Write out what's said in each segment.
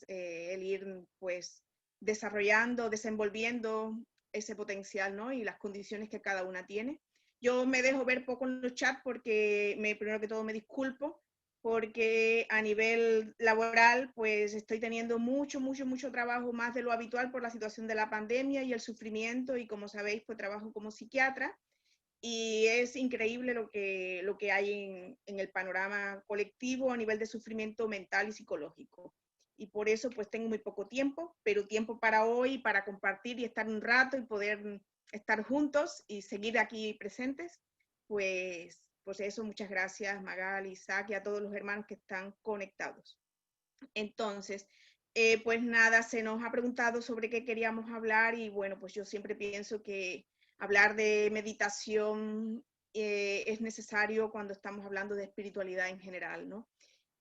el ir pues desarrollando, desenvolviendo ese potencial, ¿no? Y las condiciones que cada una tiene. Yo me dejo ver poco en los chats porque primero que todo me disculpo, porque a nivel laboral pues estoy teniendo mucho trabajo más de lo habitual por la situación de la pandemia y el sufrimiento, y como sabéis pues trabajo como psiquiatra y es increíble lo que hay en el panorama colectivo a nivel de sufrimiento mental y psicológico. Y por eso pues tengo muy poco tiempo, pero tiempo para hoy, para compartir y estar un rato y poder estar juntos y seguir aquí presentes, pues eso, muchas gracias Magal, Isaac y a todos los hermanos que están conectados. Entonces, pues nada, se nos ha preguntado sobre qué queríamos hablar y bueno, pues yo siempre pienso que hablar de meditación es necesario cuando estamos hablando de espiritualidad en general, ¿no?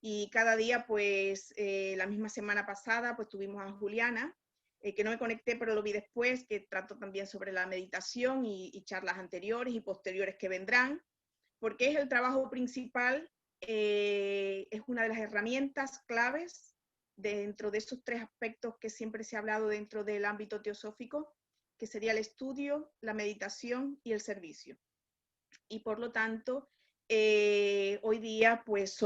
Y cada día, pues la misma semana pasada, pues tuvimos a Juliana, que no me conecté, pero lo vi después, que trató también sobre la meditación y charlas anteriores y posteriores que vendrán, porque es el trabajo principal, es una de las herramientas claves dentro de esos tres aspectos que siempre se ha hablado dentro del ámbito teosófico, que sería el estudio, la meditación y el servicio. Y por lo tanto, hoy día pues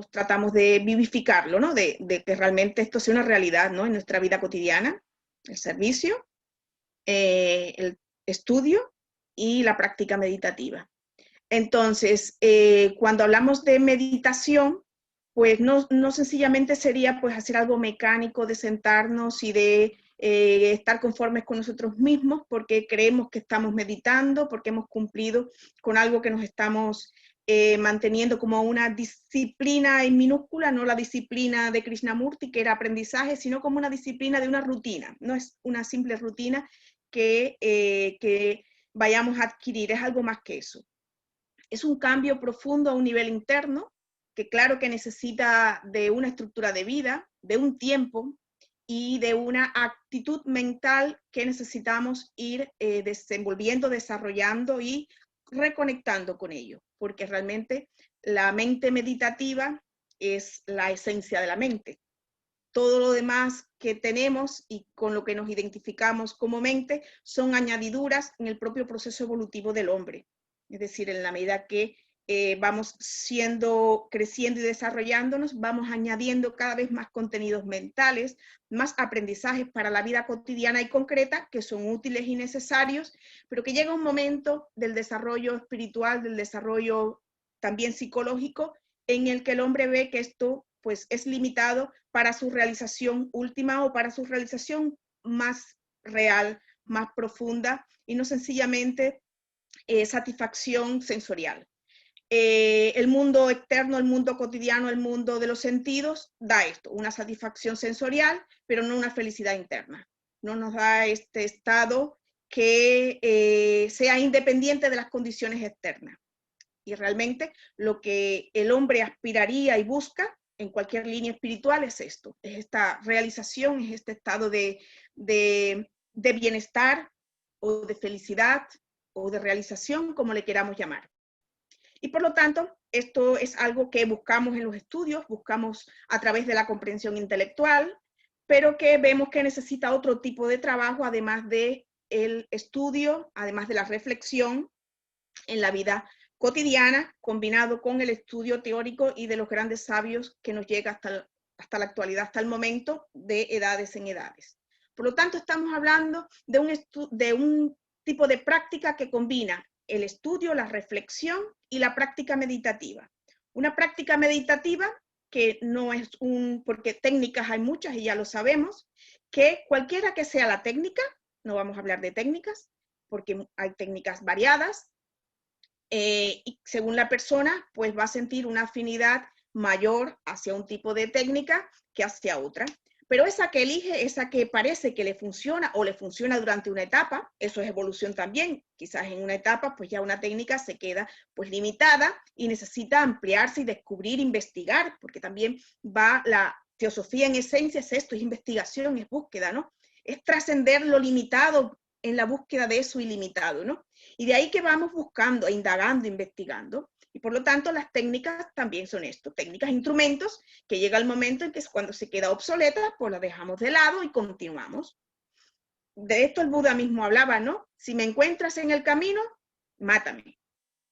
tratamos de vivificarlo, ¿no? De que realmente esto sea una realidad, ¿no? En nuestra vida cotidiana, el servicio, el estudio y la práctica meditativa. Entonces, cuando hablamos de meditación, pues no sencillamente sería pues hacer algo mecánico de sentarnos y de estar conformes con nosotros mismos porque creemos que estamos meditando, porque hemos cumplido con algo que nos estamos manteniendo como una disciplina en minúscula, no la disciplina de Krishnamurti, que era aprendizaje, sino como una disciplina de una rutina. No es una simple rutina que vayamos a adquirir, es algo más que eso. Es un cambio profundo a un nivel interno, que claro que necesita de una estructura de vida, de un tiempo y de una actitud mental que necesitamos ir desenvolviendo, desarrollando y reconectando con ello, porque realmente la mente meditativa es la esencia de la mente. Todo lo demás que tenemos y con lo que nos identificamos como mente son añadiduras en el propio proceso evolutivo del hombre. Es decir, en la medida que vamos creciendo y desarrollándonos, vamos añadiendo cada vez más contenidos mentales, más aprendizajes para la vida cotidiana y concreta que son útiles y necesarios, pero que llega un momento del desarrollo espiritual, del desarrollo también psicológico, en el que el hombre ve que esto pues es limitado para su realización última o para su realización más real, más profunda y no sencillamente satisfacción sensorial. El mundo externo, el mundo cotidiano, el mundo de los sentidos da esto, una satisfacción sensorial, pero no una felicidad interna. No nos da este estado que sea independiente de las condiciones externas. Y realmente lo que el hombre aspiraría y busca en cualquier línea espiritual es esto, es esta realización, es este estado de bienestar o de felicidad o de realización, como le queramos llamar. Y por lo tanto, esto es algo que buscamos en los estudios, buscamos a través de la comprensión intelectual, pero que vemos que necesita otro tipo de trabajo, además del estudio, además de la reflexión en la vida cotidiana, combinado con el estudio teórico y de los grandes sabios que nos llega hasta la actualidad, hasta el momento, de edades en edades. Por lo tanto, estamos hablando de un tipo de práctica que combina el estudio, la reflexión y la práctica meditativa. Una práctica meditativa que no es porque técnicas hay muchas y ya lo sabemos, que cualquiera que sea la técnica, no vamos a hablar de técnicas, porque hay técnicas variadas, y según la persona, pues va a sentir una afinidad mayor hacia un tipo de técnica que hacia otra. Pero esa que elige, esa que parece que le funciona o le funciona durante una etapa, eso es evolución también. Quizás en una etapa, pues ya una técnica se queda pues limitada y necesita ampliarse y descubrir, investigar, porque también va la teosofía en esencia, es esto, es investigación, es búsqueda, ¿no? Es trascender lo limitado en la búsqueda de eso ilimitado, ¿no? Y de ahí que vamos buscando, indagando, investigando. Y por lo tanto, las técnicas también son esto, técnicas, instrumentos, que llega el momento en que cuando se queda obsoleta, pues las dejamos de lado y continuamos. De esto el Buda mismo hablaba, ¿no? Si me encuentras en el camino, mátame,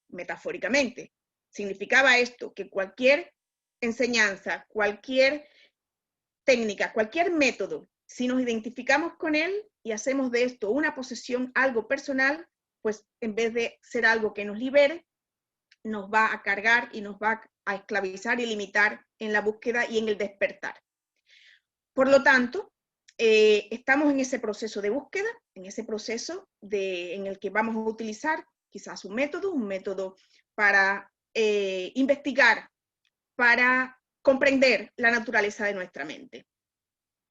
metafóricamente. Significaba esto, que cualquier enseñanza, cualquier técnica, cualquier método, si nos identificamos con él y hacemos de esto una posesión, algo personal, pues en vez de ser algo que nos libere, nos va a cargar y nos va a esclavizar y limitar en la búsqueda y en el despertar. Por lo tanto, estamos en ese proceso de búsqueda, en ese proceso en el que vamos a utilizar quizás un método para investigar, para comprender la naturaleza de nuestra mente.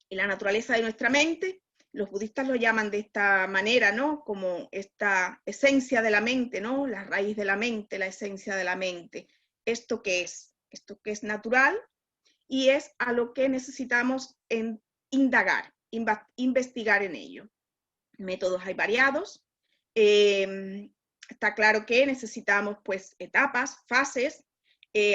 Y la naturaleza de nuestra mente, los budistas lo llaman de esta manera, ¿no? Como esta esencia de la mente, ¿no? La raíz de la mente, la esencia de la mente. Esto que es natural y es a lo que necesitamos indagar, investigar en ello. Métodos hay variados. Está claro que necesitamos pues etapas, fases,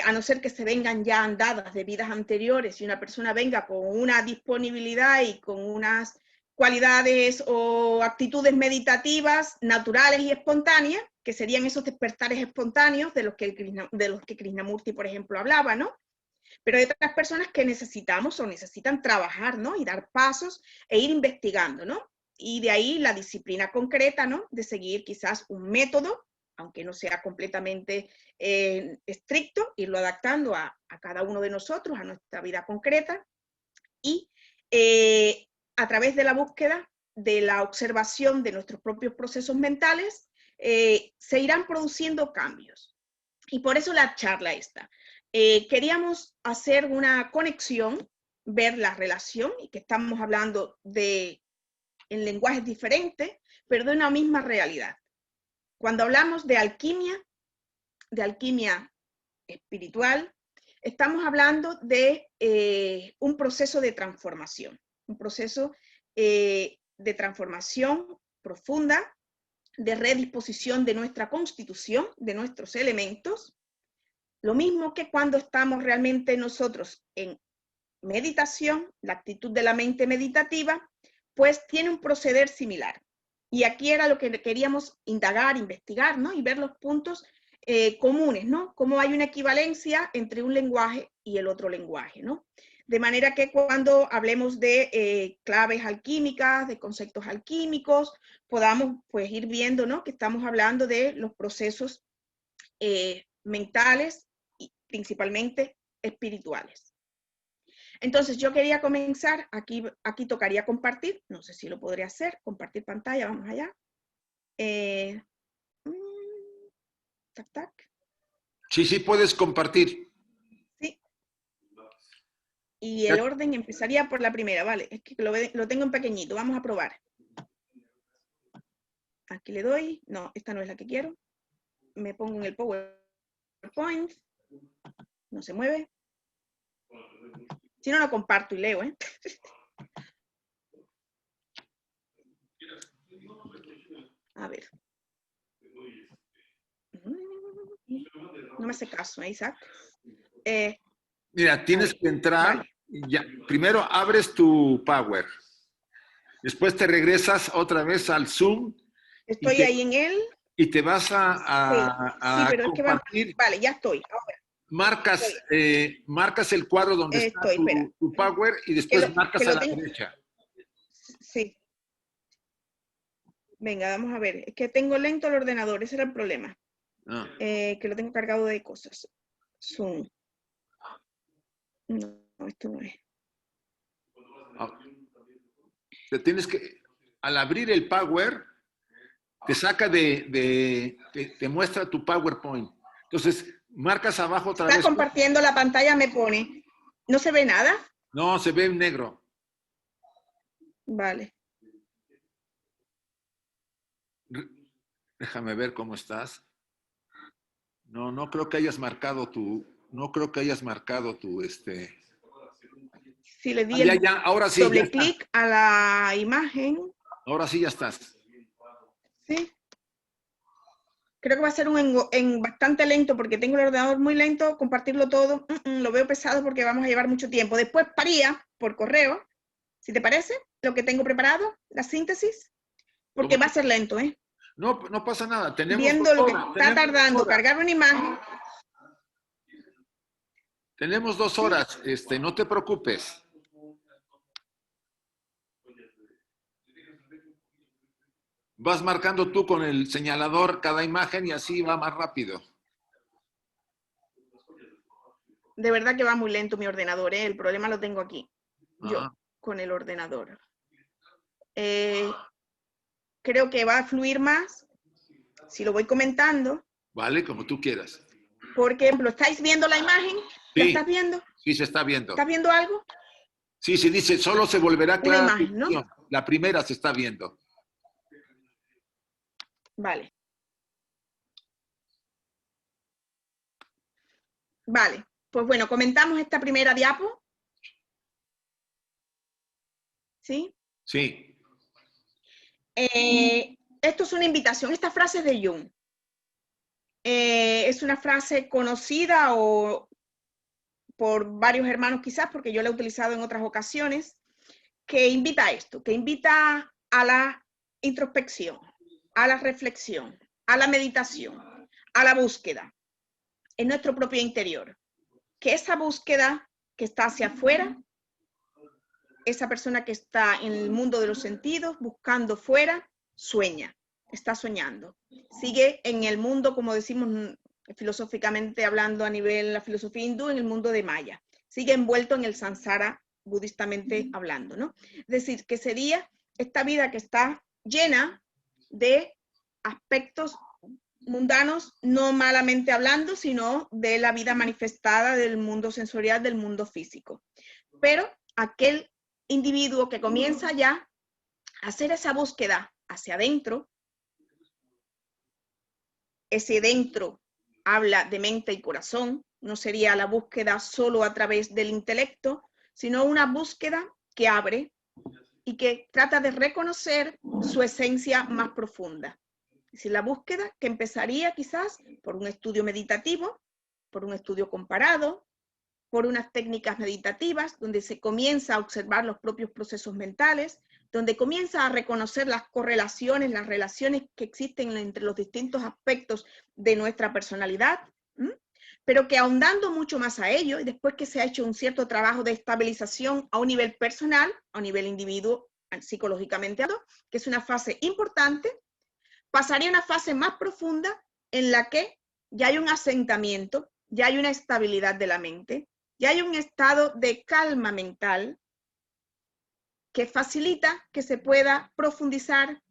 a no ser que se vengan ya andadas de vidas anteriores y una persona venga con una disponibilidad y con unas cualidades o actitudes meditativas naturales y espontáneas, que serían esos despertares espontáneos de los que Krishnamurti, por ejemplo, hablaba, ¿no? Pero hay otras personas que necesitamos o necesitan trabajar, ¿no? Y dar pasos e ir investigando, ¿no? Y de ahí la disciplina concreta, ¿no? De seguir quizás un método, aunque no sea completamente estricto, irlo adaptando a cada uno de nosotros, a nuestra vida concreta, y a través de la búsqueda, de la observación de nuestros propios procesos mentales, se irán produciendo cambios. Y por eso la charla esta. Queríamos hacer una conexión, ver la relación, y que estamos hablando en lenguajes diferentes, pero de una misma realidad. Cuando hablamos de alquimia espiritual, estamos hablando de un proceso de transformación, un proceso de transformación profunda, de redisposición de nuestra constitución, de nuestros elementos, lo mismo que cuando estamos realmente nosotros en meditación, la actitud de la mente meditativa, pues tiene un proceder similar. Y aquí era lo que queríamos indagar, investigar, ¿no? Y ver los puntos comunes, ¿no? Cómo hay una equivalencia entre un lenguaje y el otro lenguaje, ¿no? De manera que cuando hablemos de claves alquímicas, de conceptos alquímicos, podamos pues ir viendo, ¿no? Que estamos hablando de los procesos mentales y principalmente espirituales. Entonces yo quería comenzar, aquí tocaría compartir, no sé si lo podré hacer, compartir pantalla, vamos allá. Tac, tac. Sí, puedes compartir. Sí. Y el orden empezaría por la primera, vale, es que lo tengo en pequeñito, vamos a probar. Aquí le doy, no, esta no es la que quiero. Me pongo en el PowerPoint, no se mueve. Si no, lo comparto y leo, ¿eh? A ver. No me hace caso, ¿eh, Isaac? Mira, tienes que entrar. Vale. Ya, primero abres tu Power. Después te regresas otra vez al Zoom. Estoy ahí en él. Y te vas a pero compartir. Es que vale, ya estoy. Ahora. Marcas el cuadro donde está tu Power y después marcas a la derecha. Sí. Venga, vamos a ver. Es que tengo lento el ordenador, ese era el problema. Que lo tengo cargado de cosas. Zoom. No, esto no es. Te tienes que, al abrir el Power, te saca te muestra tu PowerPoint. Entonces, marcas abajo otra vez. Está compartiendo la pantalla, me pone. ¿No se ve nada? No, se ve en negro. Vale. Déjame ver cómo estás. No creo que hayas marcado Si le di ahora sí, doble clic a la imagen. Ahora sí ya estás. Sí. Creo que va a ser bastante lento porque tengo el ordenador muy lento, compartirlo todo, lo veo pesado porque vamos a llevar mucho tiempo. Después paría por correo, si te parece, lo que tengo preparado, la síntesis, porque va a ser lento, ¿eh? No, no pasa nada. Tenemos Viendo lo que está tardando cargar una imagen. Tenemos 2 horas, no te preocupes. Vas marcando tú con el señalador cada imagen y así va más rápido. De verdad que va muy lento mi ordenador, ¿eh? El problema lo tengo aquí, yo, con el ordenador. Creo que va a fluir más si lo voy comentando. Vale, como tú quieras. Por ejemplo, ¿estáis viendo la imagen? ¿La estás viendo? Sí, se está viendo. ¿Estás viendo algo? Sí, se dice, solo se volverá clara una imagen, ¿no? La primera se está viendo. Vale. Vale, pues bueno, comentamos esta primera diapo. ¿Sí? Sí. Esto es una invitación, esta frase es de Jung. Es una frase conocida por varios hermanos quizás, porque yo la he utilizado en otras ocasiones, que invita a esto, que invita a la introspección, a la reflexión, a la meditación, a la búsqueda en nuestro propio interior. Que esa búsqueda que está hacia afuera, esa persona que está en el mundo de los sentidos, buscando fuera, sueña, está soñando. Sigue en el mundo, como decimos filosóficamente hablando a nivel la filosofía hindú, en el mundo de Maya. Sigue envuelto en el samsara, budistamente hablando, ¿no? Es decir, que sería esta vida que está llena de aspectos mundanos, no malamente hablando, sino de la vida manifestada del mundo sensorial, del mundo físico. Pero aquel individuo que comienza ya a hacer esa búsqueda hacia adentro, ese dentro habla de mente y corazón, no sería la búsqueda solo a través del intelecto, sino una búsqueda que abre y que trata de reconocer su esencia más profunda. Es decir, la búsqueda que empezaría quizás por un estudio meditativo, por un estudio comparado, por unas técnicas meditativas, donde se comienza a observar los propios procesos mentales, donde comienza a reconocer las correlaciones, las relaciones que existen entre los distintos aspectos de nuestra personalidad, pero que ahondando mucho más a ello, y después que se ha hecho un cierto trabajo de estabilización a un nivel personal, a un nivel individuo, psicológicamente hablando, que es una fase importante, pasaría a una fase más profunda en la que ya hay un asentamiento, ya hay una estabilidad de la mente, ya hay un estado de calma mental que facilita que se pueda profundizar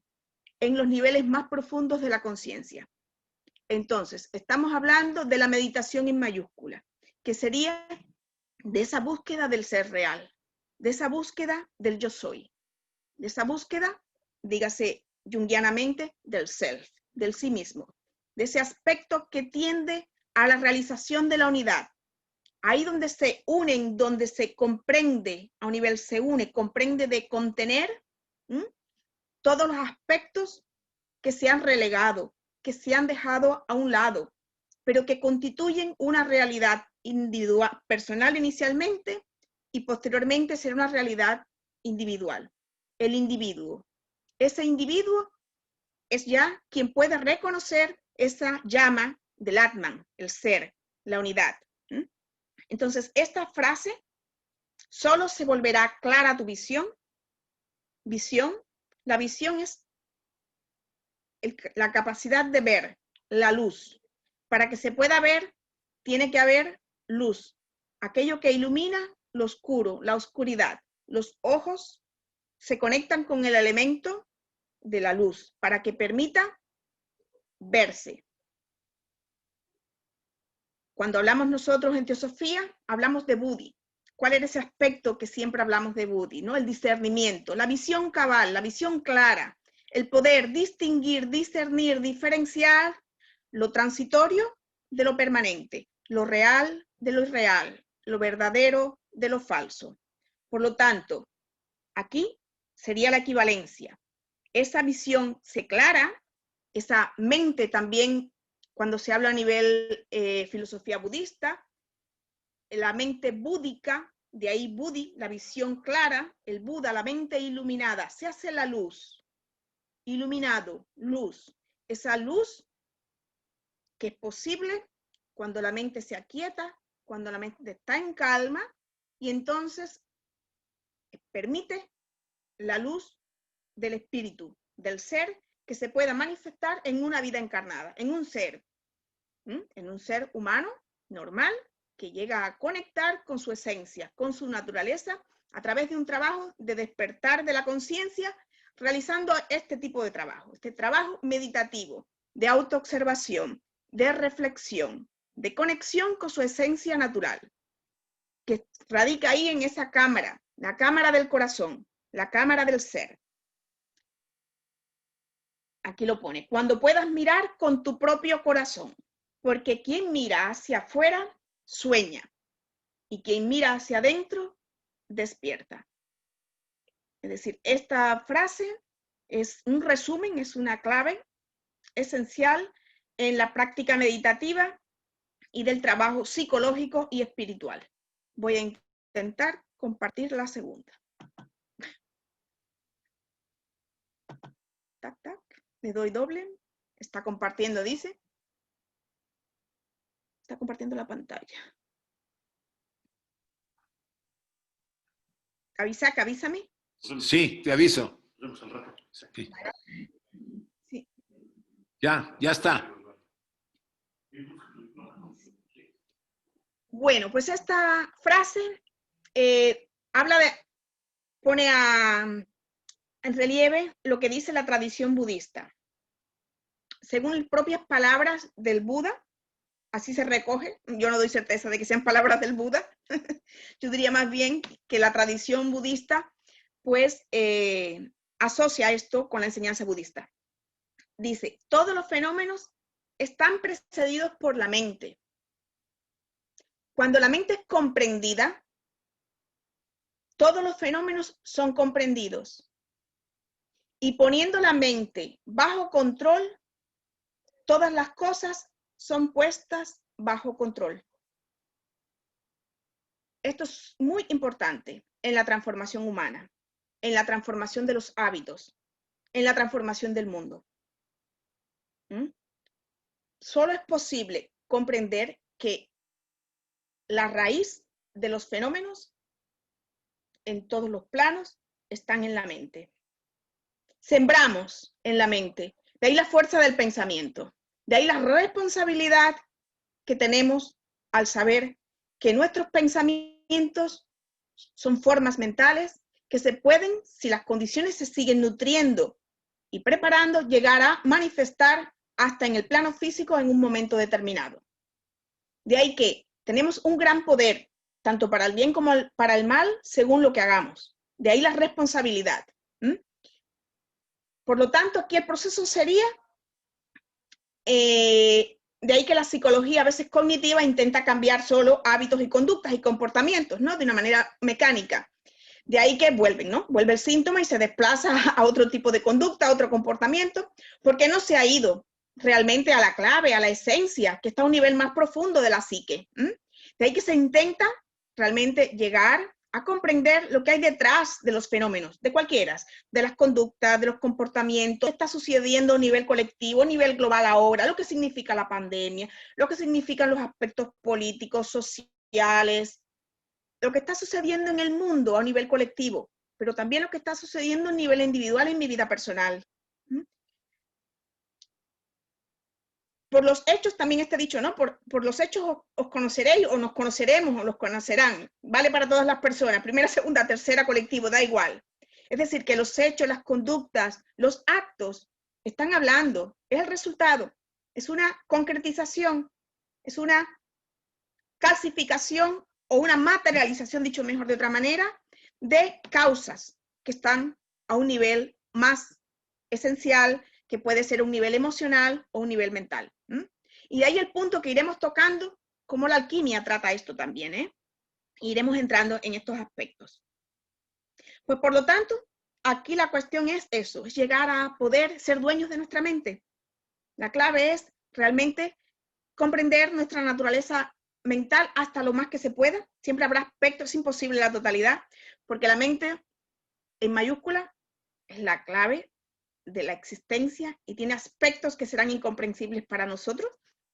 en los niveles más profundos de la conciencia. Entonces, estamos hablando de la meditación en mayúscula, que sería de esa búsqueda del ser real, de esa búsqueda del yo soy, de esa búsqueda, dígase junguianamente, del self, del sí mismo, de ese aspecto que tiende a la realización de la unidad. Ahí donde se unen, donde se comprende, a un nivel se une, comprende de contener todos los aspectos que se han relegado, que se han dejado a un lado, pero que constituyen una realidad individual, personal inicialmente, y posteriormente será una realidad individual. El individuo. Ese individuo es ya quien puede reconocer esa llama del Atman, el ser, la unidad. Entonces, esta frase, solo se volverá clara tu visión. Visión, la visión es la capacidad de ver la luz. Para que se pueda ver, tiene que haber luz. Aquello que ilumina lo oscuro, la oscuridad. Los ojos se conectan con el elemento de la luz para que permita verse. Cuando hablamos nosotros en teosofía, hablamos de Buddhi. ¿Cuál era ese aspecto que siempre hablamos de Buddhi? ¿No? El discernimiento, la visión cabal, la visión clara, el poder distinguir, discernir, diferenciar lo transitorio de lo permanente, lo real de lo irreal, lo verdadero de lo falso. Por lo tanto, aquí sería la equivalencia. Esa visión se clara, esa mente también Cuando se habla a nivel filosofía budista, la mente búdica, de ahí Budi, la visión clara, el Buda, la mente iluminada, se hace la luz, iluminado, luz. Esa luz que es posible cuando la mente se aquieta, cuando la mente está en calma, y entonces permite la luz del espíritu, del ser, que se pueda manifestar en una vida encarnada, en un ser humano normal, que llega a conectar con su esencia, con su naturaleza, a través de un trabajo de despertar de la conciencia, realizando este tipo de trabajo, este trabajo meditativo, de autoobservación, de reflexión, de conexión con su esencia natural, que radica ahí en esa cámara, la cámara del corazón, la cámara del ser. Aquí lo pone, cuando puedas mirar con tu propio corazón, porque quien mira hacia afuera sueña, y quien mira hacia adentro despierta. Es decir, esta frase es un resumen, es una clave esencial en la práctica meditativa y del trabajo psicológico y espiritual. Voy a intentar compartir la segunda. Tac, tac. Le doy doble. Está compartiendo, dice. Está compartiendo la pantalla. Avisac, avísame. Sí, te aviso. Sí. Sí. Ya está. Bueno, pues esta frase pone en relieve lo que dice la tradición budista. Según propias palabras del Buda, así se recoge, yo no doy certeza de que sean palabras del Buda, yo diría más bien que la tradición budista pues asocia esto con la enseñanza budista. Dice, todos los fenómenos están precedidos por la mente. Cuando la mente es comprendida, todos los fenómenos son comprendidos. Y poniendo la mente bajo control, todas las cosas son puestas bajo control. Esto es muy importante en la transformación humana, en la transformación de los hábitos, en la transformación del mundo. Solo es posible comprender que la raíz de los fenómenos en todos los planos están en la mente. Sembramos en la mente, de ahí la fuerza del pensamiento, de ahí la responsabilidad que tenemos al saber que nuestros pensamientos son formas mentales que se pueden, si las condiciones se siguen nutriendo y preparando, llegar a manifestar hasta en el plano físico en un momento determinado. De ahí que tenemos un gran poder, tanto para el bien como para el mal, según lo que hagamos. De ahí la responsabilidad. Por lo tanto, aquí el proceso sería, de ahí que la psicología a veces cognitiva intenta cambiar solo hábitos y conductas y comportamientos, ¿no? De una manera mecánica. De ahí que vuelven, ¿no? Vuelve el síntoma y se desplaza a otro tipo de conducta, a otro comportamiento, porque no se ha ido realmente a la clave, a la esencia, que está a un nivel más profundo de la psique. De ahí que se intenta realmente llegar a comprender lo que hay detrás de los fenómenos, de cualquiera, de las conductas, de los comportamientos, qué está sucediendo a nivel colectivo, a nivel global ahora, lo que significa la pandemia, lo que significan los aspectos políticos, sociales, lo que está sucediendo en el mundo a nivel colectivo, pero también lo que está sucediendo a nivel individual en mi vida personal. Por los hechos también está dicho, ¿no? Por los hechos os conoceréis o nos conoceremos o los conocerán. Vale para todas las personas, primera, segunda, tercera, colectivo, da igual. Es decir, que los hechos, las conductas, los actos están hablando, es el resultado, es una concretización, es una calcificación o una materialización, dicho mejor de otra manera, de causas que están a un nivel más esencial, que puede ser un nivel emocional o un nivel mental. Y de ahí el punto que iremos tocando, cómo la alquimia trata esto también, iremos entrando en estos aspectos. Pues por lo tanto, aquí la cuestión es eso, es llegar a poder ser dueños de nuestra mente. La clave es realmente comprender nuestra naturaleza mental hasta lo más que se pueda. Siempre habrá aspectos, es imposible la totalidad, porque la mente en mayúscula es la clave de la existencia y tiene aspectos que serán incomprensibles para nosotros.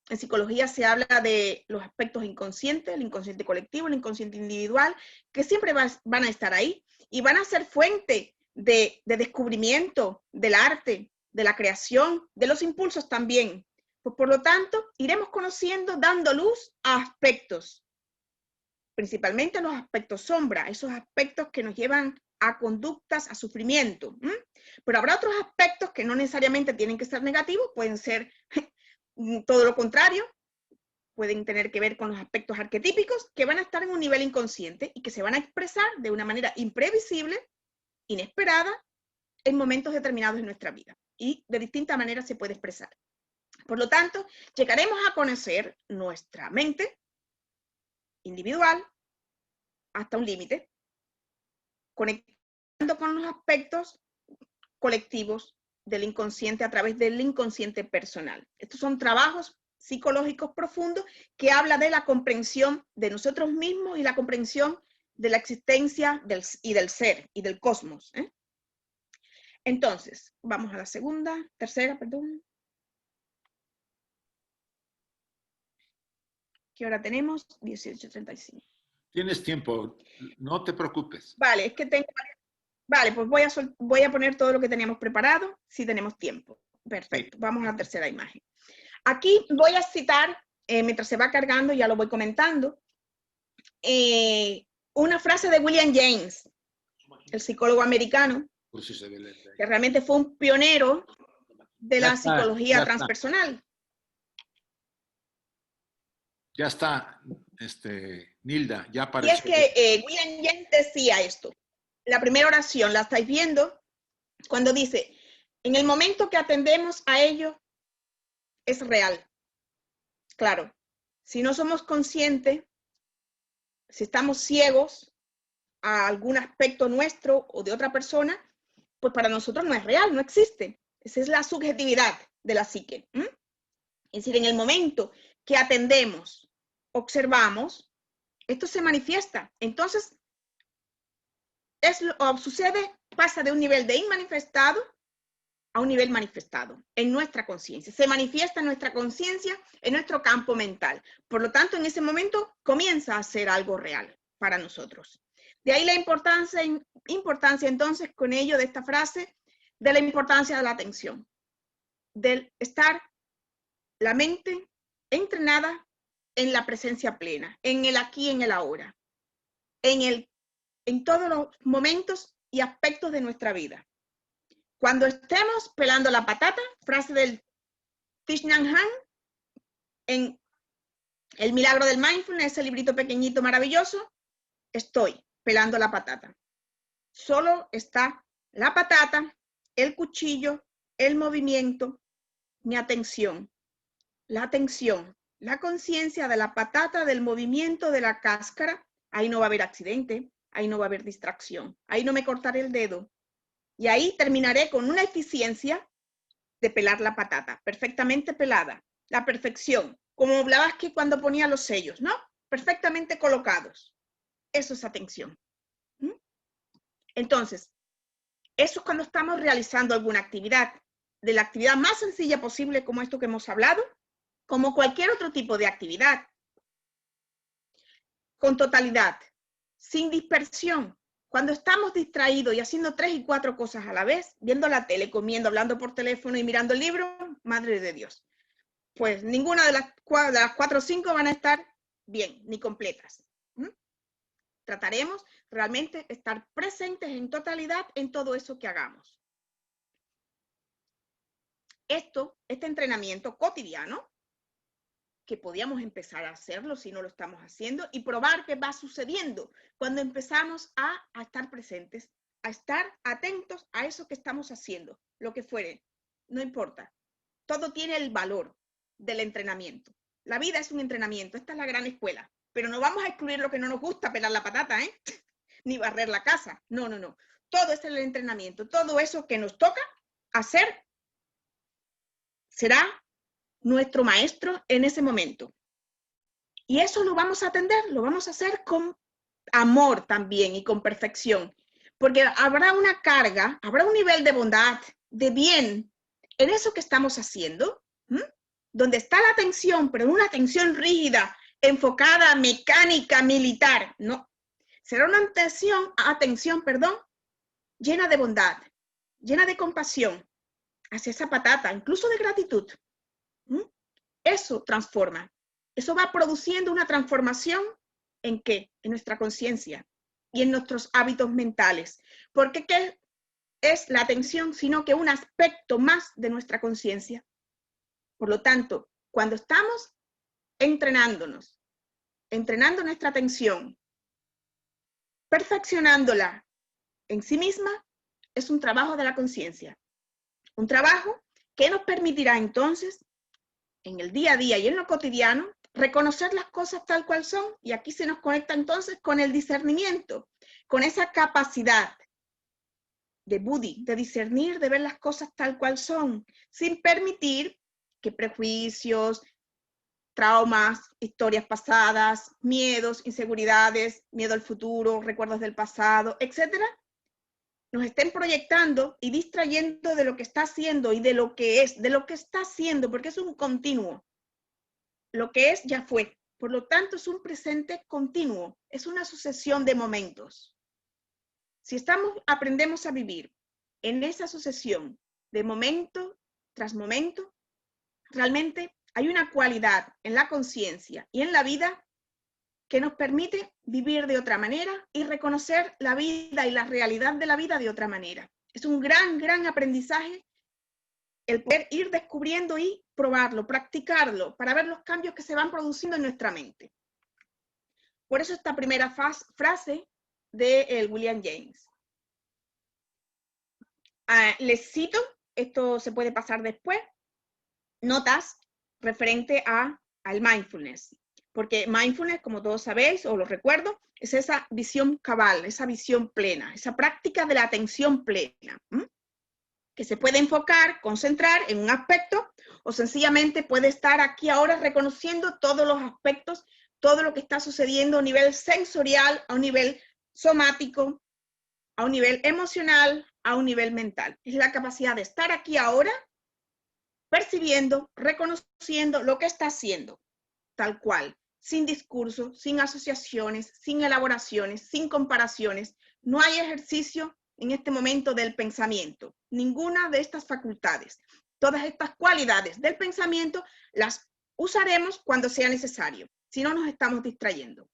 En psicología se habla de los aspectos inconscientes, el inconsciente colectivo, el inconsciente individual, que siempre van a estar ahí y van a ser fuente de descubrimiento del arte, de la creación, de los impulsos también. Pues por lo tanto, iremos conociendo, dando luz a aspectos, principalmente a los aspectos sombra, esos aspectos que nos llevan a conductas, a sufrimiento. Pero habrá otros aspectos que no necesariamente tienen que ser negativos, pueden ser todo lo contrario, pueden tener que ver con los aspectos arquetípicos que van a estar en un nivel inconsciente y que se van a expresar de una manera imprevisible, inesperada, en momentos determinados de nuestra vida. Y de distintas maneras se puede expresar. Por lo tanto, llegaremos a conocer nuestra mente individual hasta un límite, conectando con los aspectos colectivos del inconsciente a través del inconsciente personal. Estos son trabajos psicológicos profundos que habla de la comprensión de nosotros mismos y la comprensión de la existencia y del ser y del cosmos. Entonces, vamos a la tercera, perdón. ¿Qué hora tenemos? 18:35. Tienes tiempo, no te preocupes. Vale, es que tengo... Vale, pues voy a poner todo lo que teníamos preparado, si tenemos tiempo. Perfecto, vamos a la tercera imagen. Aquí voy a citar, mientras se va cargando, ya lo voy comentando, una frase de William James, el psicólogo americano, que realmente fue un pionero de la psicología transpersonal. Ya está, Nilda, ya apareció. Y es que William James decía esto. La primera oración, la estáis viendo, cuando dice, en el momento que atendemos a ello, es real. Claro, si no somos conscientes, si estamos ciegos a algún aspecto nuestro o de otra persona, pues para nosotros no es real, no existe. Esa es la subjetividad de la psique. Es decir, en el momento que atendemos, observamos, esto se manifiesta. Entonces, sucede, pasa de un nivel de inmanifestado a un nivel manifestado en nuestra conciencia. Se manifiesta en nuestra conciencia, en nuestro campo mental. Por lo tanto, en ese momento comienza a ser algo real para nosotros. De ahí la importancia entonces con ello de esta frase, de la importancia de la atención, del estar la mente entrenada en la presencia plena, en el aquí, en el ahora, en todos los momentos y aspectos de nuestra vida. Cuando estemos pelando la patata, frase del Thich Nhat Hanh, en El milagro del mindfulness, ese librito pequeñito maravilloso, estoy pelando la patata. Solo está la patata, el cuchillo, el movimiento, mi atención. La atención, la conciencia de la patata, del movimiento de la cáscara. Ahí no va a haber accidente, ahí no va a haber distracción, ahí no me cortaré el dedo. Y ahí terminaré con una eficiencia de pelar la patata, perfectamente pelada, la perfección, como Blavatsky cuando ponía los sellos, ¿no? Perfectamente colocados. Eso es atención. Entonces, eso es cuando estamos realizando alguna actividad, de la actividad más sencilla posible como esto que hemos hablado, como cualquier otro tipo de actividad, con totalidad, sin dispersión. Cuando estamos distraídos y haciendo 3 y 4 cosas a la vez, viendo la tele, comiendo, hablando por teléfono y mirando el libro, madre de Dios, pues ninguna de las 4 o 5 van a estar bien, ni completas. Trataremos realmente estar presentes en totalidad en todo eso que hagamos. Este entrenamiento cotidiano, que podíamos empezar a hacerlo si no lo estamos haciendo y probar qué va sucediendo cuando empezamos a estar presentes, a estar atentos a eso que estamos haciendo, lo que fuere, no importa. Todo tiene el valor del entrenamiento. La vida es un entrenamiento, esta es la gran escuela, pero no vamos a excluir lo que no nos gusta, pelar la patata, ni barrer la casa, no. Todo es el entrenamiento, todo eso que nos toca hacer será nuestro maestro en ese momento. Y eso lo vamos a atender, lo vamos a hacer con amor también y con perfección, porque habrá una carga, habrá un nivel de bondad, de bien en eso que estamos haciendo, donde está la atención, pero una atención rígida, enfocada, mecánica, militar, no. Será una atención, llena de bondad, llena de compasión hacia esa patata, incluso de gratitud. Eso transforma. Eso va produciendo una transformación ¿en qué? En nuestra conciencia y en nuestros hábitos mentales. Porque ¿qué es la atención? Sino que un aspecto más de nuestra conciencia. Por lo tanto, cuando estamos entrenándonos, entrenando nuestra atención, perfeccionándola en sí misma, es un trabajo de la conciencia. Un trabajo que nos permitirá entonces, en el día a día y en lo cotidiano, reconocer las cosas tal cual son, y aquí se nos conecta entonces con el discernimiento, con esa capacidad de buddhi, de discernir, de ver las cosas tal cual son, sin permitir que prejuicios, traumas, historias pasadas, miedos, inseguridades, miedo al futuro, recuerdos del pasado, etcétera, nos estén proyectando y distrayendo de lo que está haciendo y de lo que es, de lo que está haciendo, porque es un continuo. Lo que es ya fue, por lo tanto es un presente continuo, es una sucesión de momentos. Si aprendemos a vivir en esa sucesión de momento tras momento, realmente hay una cualidad en la conciencia y en la vida que nos permite vivir de otra manera y reconocer la vida y la realidad de la vida de otra manera. Es un gran, gran aprendizaje el poder ir descubriendo y probarlo, practicarlo, para ver los cambios que se van produciendo en nuestra mente. Por eso esta primera frase de William James. Les cito, esto se puede pasar después, notas referente al mindfulness. Porque mindfulness, como todos sabéis, o lo recuerdo, es esa visión cabal, esa visión plena, esa práctica de la atención plena, que se puede enfocar, concentrar en un aspecto, o sencillamente puede estar aquí ahora reconociendo todos los aspectos, todo lo que está sucediendo a un nivel sensorial, a un nivel somático, a un nivel emocional, a un nivel mental. Es la capacidad de estar aquí ahora, percibiendo, reconociendo lo que está haciendo, tal cual, sin discurso, sin asociaciones, sin elaboraciones, sin comparaciones. No hay ejercicio en este momento del pensamiento, ninguna de estas facultades. Todas estas cualidades del pensamiento las usaremos cuando sea necesario, si no nos estamos distrayendo.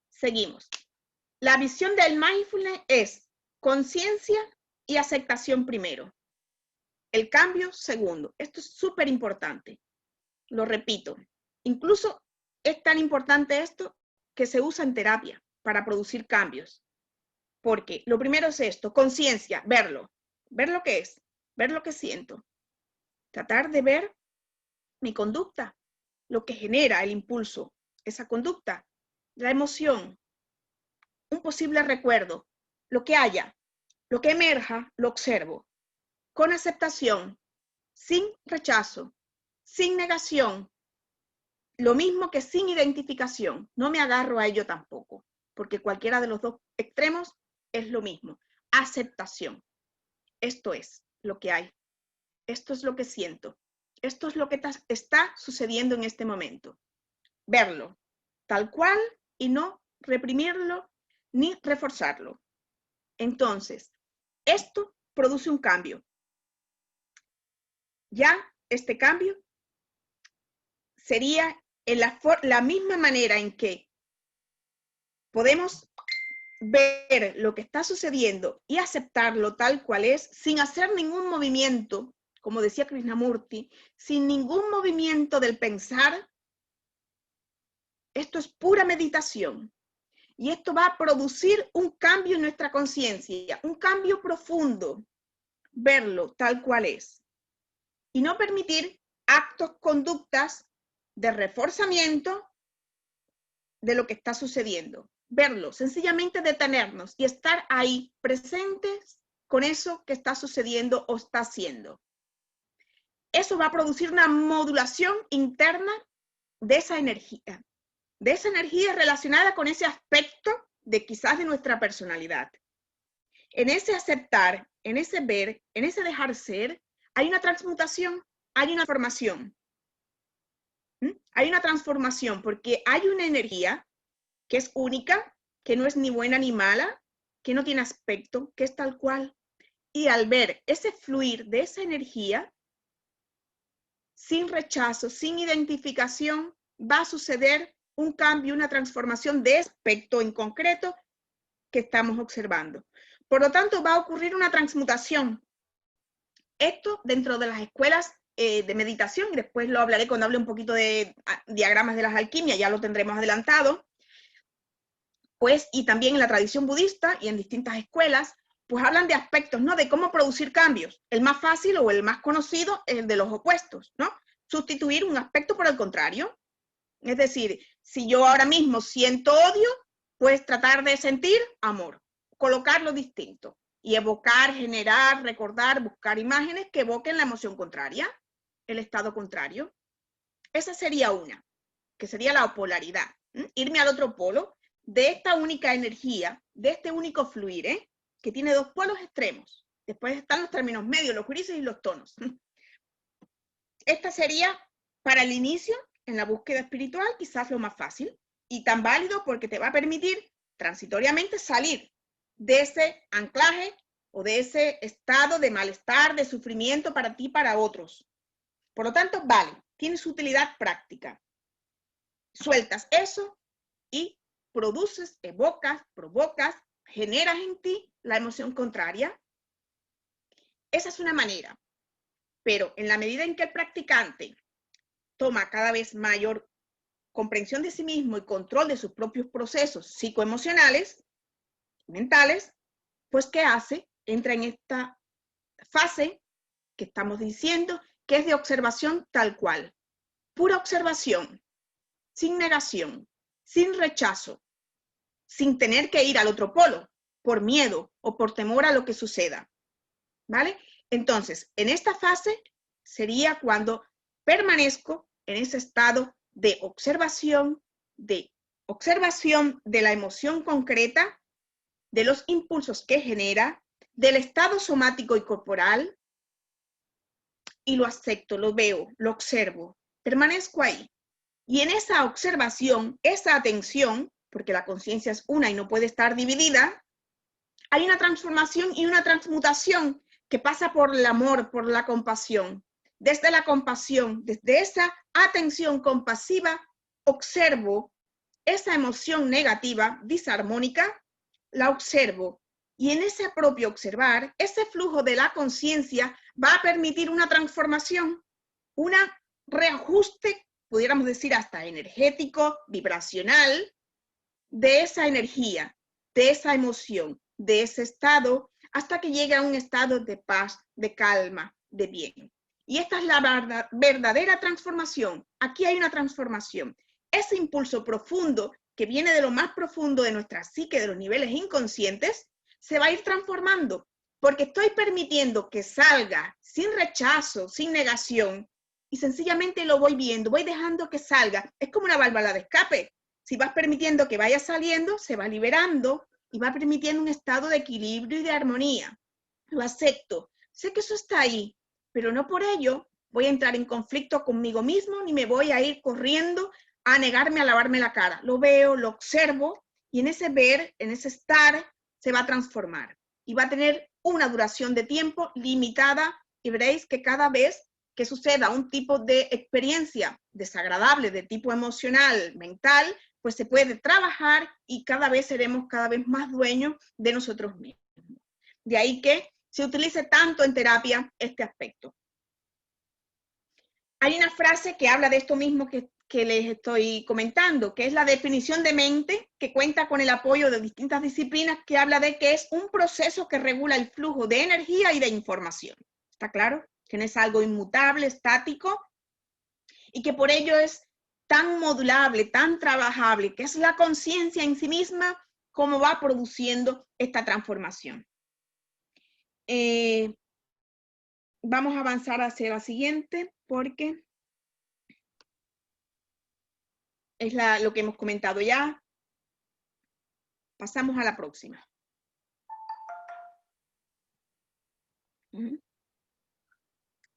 Seguimos. La visión del mindfulness es conciencia y aceptación primero. El cambio segundo. Esto es súper importante. Lo repito. Incluso es tan importante esto que se usa en terapia para producir cambios. Porque lo primero es esto, conciencia, verlo. Ver lo que es, ver lo que siento. Tratar de ver mi conducta, lo que genera el impulso, esa conducta, la emoción, un posible recuerdo, lo que haya, lo que emerja, lo observo. Con aceptación, sin rechazo, sin negación, lo mismo que sin identificación. No me agarro a ello tampoco, porque cualquiera de los dos extremos es lo mismo. Aceptación. Esto es lo que hay. Esto es lo que siento. Esto es lo que está sucediendo en este momento. Verlo tal cual y no reprimirlo ni reforzarlo. Entonces, esto produce un cambio. Ya este cambio sería en la misma manera en que podemos ver lo que está sucediendo y aceptarlo tal cual es, sin hacer ningún movimiento, como decía Krishnamurti, sin ningún movimiento del pensar. Esto es pura meditación. Y esto va a producir un cambio en nuestra conciencia, un cambio profundo, verlo tal cual es. Y no permitir actos, conductas de reforzamiento de lo que está sucediendo. Verlo, sencillamente detenernos y estar ahí presentes con eso que está sucediendo o está haciendo. eso va a producir una modulación interna de esa energía relacionada con ese aspecto de quizás de nuestra personalidad. En ese aceptar, en ese ver, en ese dejar ser, hay una transmutación, hay una formación. Hay una transformación porque hay una energía que es única, que no es ni buena ni mala, que no tiene aspecto, que es tal cual. Y al ver ese fluir de esa energía, sin rechazo, sin identificación, va a suceder un cambio, una transformación de aspecto en concreto que estamos observando. Por lo tanto, va a ocurrir una transmutación. Esto dentro de las escuelas de meditación, y después lo hablaré cuando hable un poquito de diagramas de las alquimias, ya lo tendremos adelantado, pues, y también en la tradición budista y en distintas escuelas, pues hablan de aspectos, ¿no? De cómo producir cambios. El más fácil o el más conocido es el de los opuestos, ¿no? Sustituir un aspecto por el contrario. Es decir, si yo ahora mismo siento odio, pues tratar de sentir amor, colocarlo distinto y evocar, generar, recordar, buscar imágenes que evoquen la emoción contraria, el estado contrario. Esa sería una, que sería la polaridad. Irme al otro polo de esta única energía, de este único fluir, que tiene dos polos extremos. Después están los términos medios, los grises y los tonos. Esta sería, para el inicio, en la búsqueda espiritual, quizás lo más fácil y tan válido porque te va a permitir transitoriamente salir de ese anclaje o de ese estado de malestar, de sufrimiento para ti y para otros. Por lo tanto, vale, tiene su utilidad práctica. Sueltas eso y produces, evocas, provocas, generas en ti la emoción contraria. Esa es una manera. Pero en la medida en que el practicante toma cada vez mayor comprensión de sí mismo y control de sus propios procesos psicoemocionales, mentales, pues ¿qué hace? Entra en esta fase que estamos diciendo, que es de observación tal cual. Pura observación, sin negación, sin rechazo, sin tener que ir al otro polo, por miedo o por temor a lo que suceda. ¿Vale? Entonces, en esta fase sería cuando permanezco en ese estado de observación de la emoción concreta, de los impulsos que genera, del estado somático y corporal, y lo acepto, lo veo, lo observo, permanezco ahí. Y en esa observación, esa atención, porque la conciencia es una y no puede estar dividida, hay una transformación y una transmutación que pasa por el amor, por la compasión. Desde la compasión, desde esa atención compasiva, observo esa emoción negativa, disarmónica, la observo. Y en ese propio observar, ese flujo de la conciencia va a permitir una transformación, un reajuste, pudiéramos decir hasta energético, vibracional, de esa energía, de esa emoción, de ese estado, hasta que llegue a un estado de paz, de calma, de bien. Y esta es la verdadera transformación. Aquí hay una transformación. Ese impulso profundo que viene de lo más profundo de nuestra psique, de los niveles inconscientes, se va a ir transformando, porque estoy permitiendo que salga sin rechazo, sin negación, y sencillamente lo voy viendo, voy dejando que salga. Es como una válvula de escape. Si vas permitiendo que vaya saliendo, se va liberando y va permitiendo un estado de equilibrio y de armonía. Lo acepto. Sé que eso está ahí, pero no por ello voy a entrar en conflicto conmigo mismo ni me voy a ir corriendo a negarme a lavarme la cara. Lo veo, lo observo y en ese ver, en ese estar, se va a transformar. Y va a tener una duración de tiempo limitada y veréis que cada vez que suceda un tipo de experiencia desagradable de tipo emocional, mental, pues se puede trabajar y cada vez seremos cada vez más dueños de nosotros mismos. De ahí que se utilice tanto en terapia este aspecto. Hay una frase que habla de esto mismo que les estoy comentando, que es la definición de mente, que cuenta con el apoyo de distintas disciplinas, que habla de que es un proceso que regula el flujo de energía y de información. ¿Está claro? Que no es algo inmutable, estático, y que por ello es tan modulable, tan trabajable, que es la conciencia en sí misma como va produciendo esta transformación. vamos a avanzar hacia la siguiente porque es lo que hemos comentado ya. Pasamos a la próxima.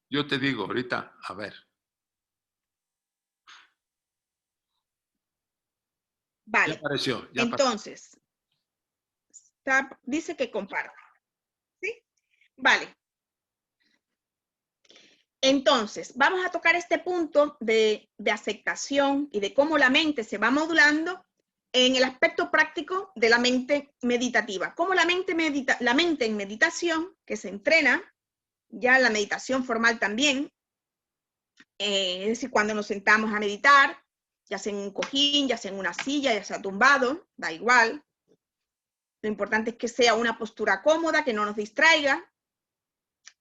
Yo te digo ahorita, a ver. Vale. Ya apareció. Ya entonces, dice que comparta. ¿Sí? Vale. Entonces, vamos a tocar este punto de aceptación y de cómo la mente se va modulando en el aspecto práctico de la mente meditativa. Cómo la mente en meditación, que se entrena, ya la meditación formal también, es decir, cuando nos sentamos a meditar, ya sea en un cojín, ya sea en una silla, ya sea tumbado, da igual. Lo importante es que sea una postura cómoda, que no nos distraiga.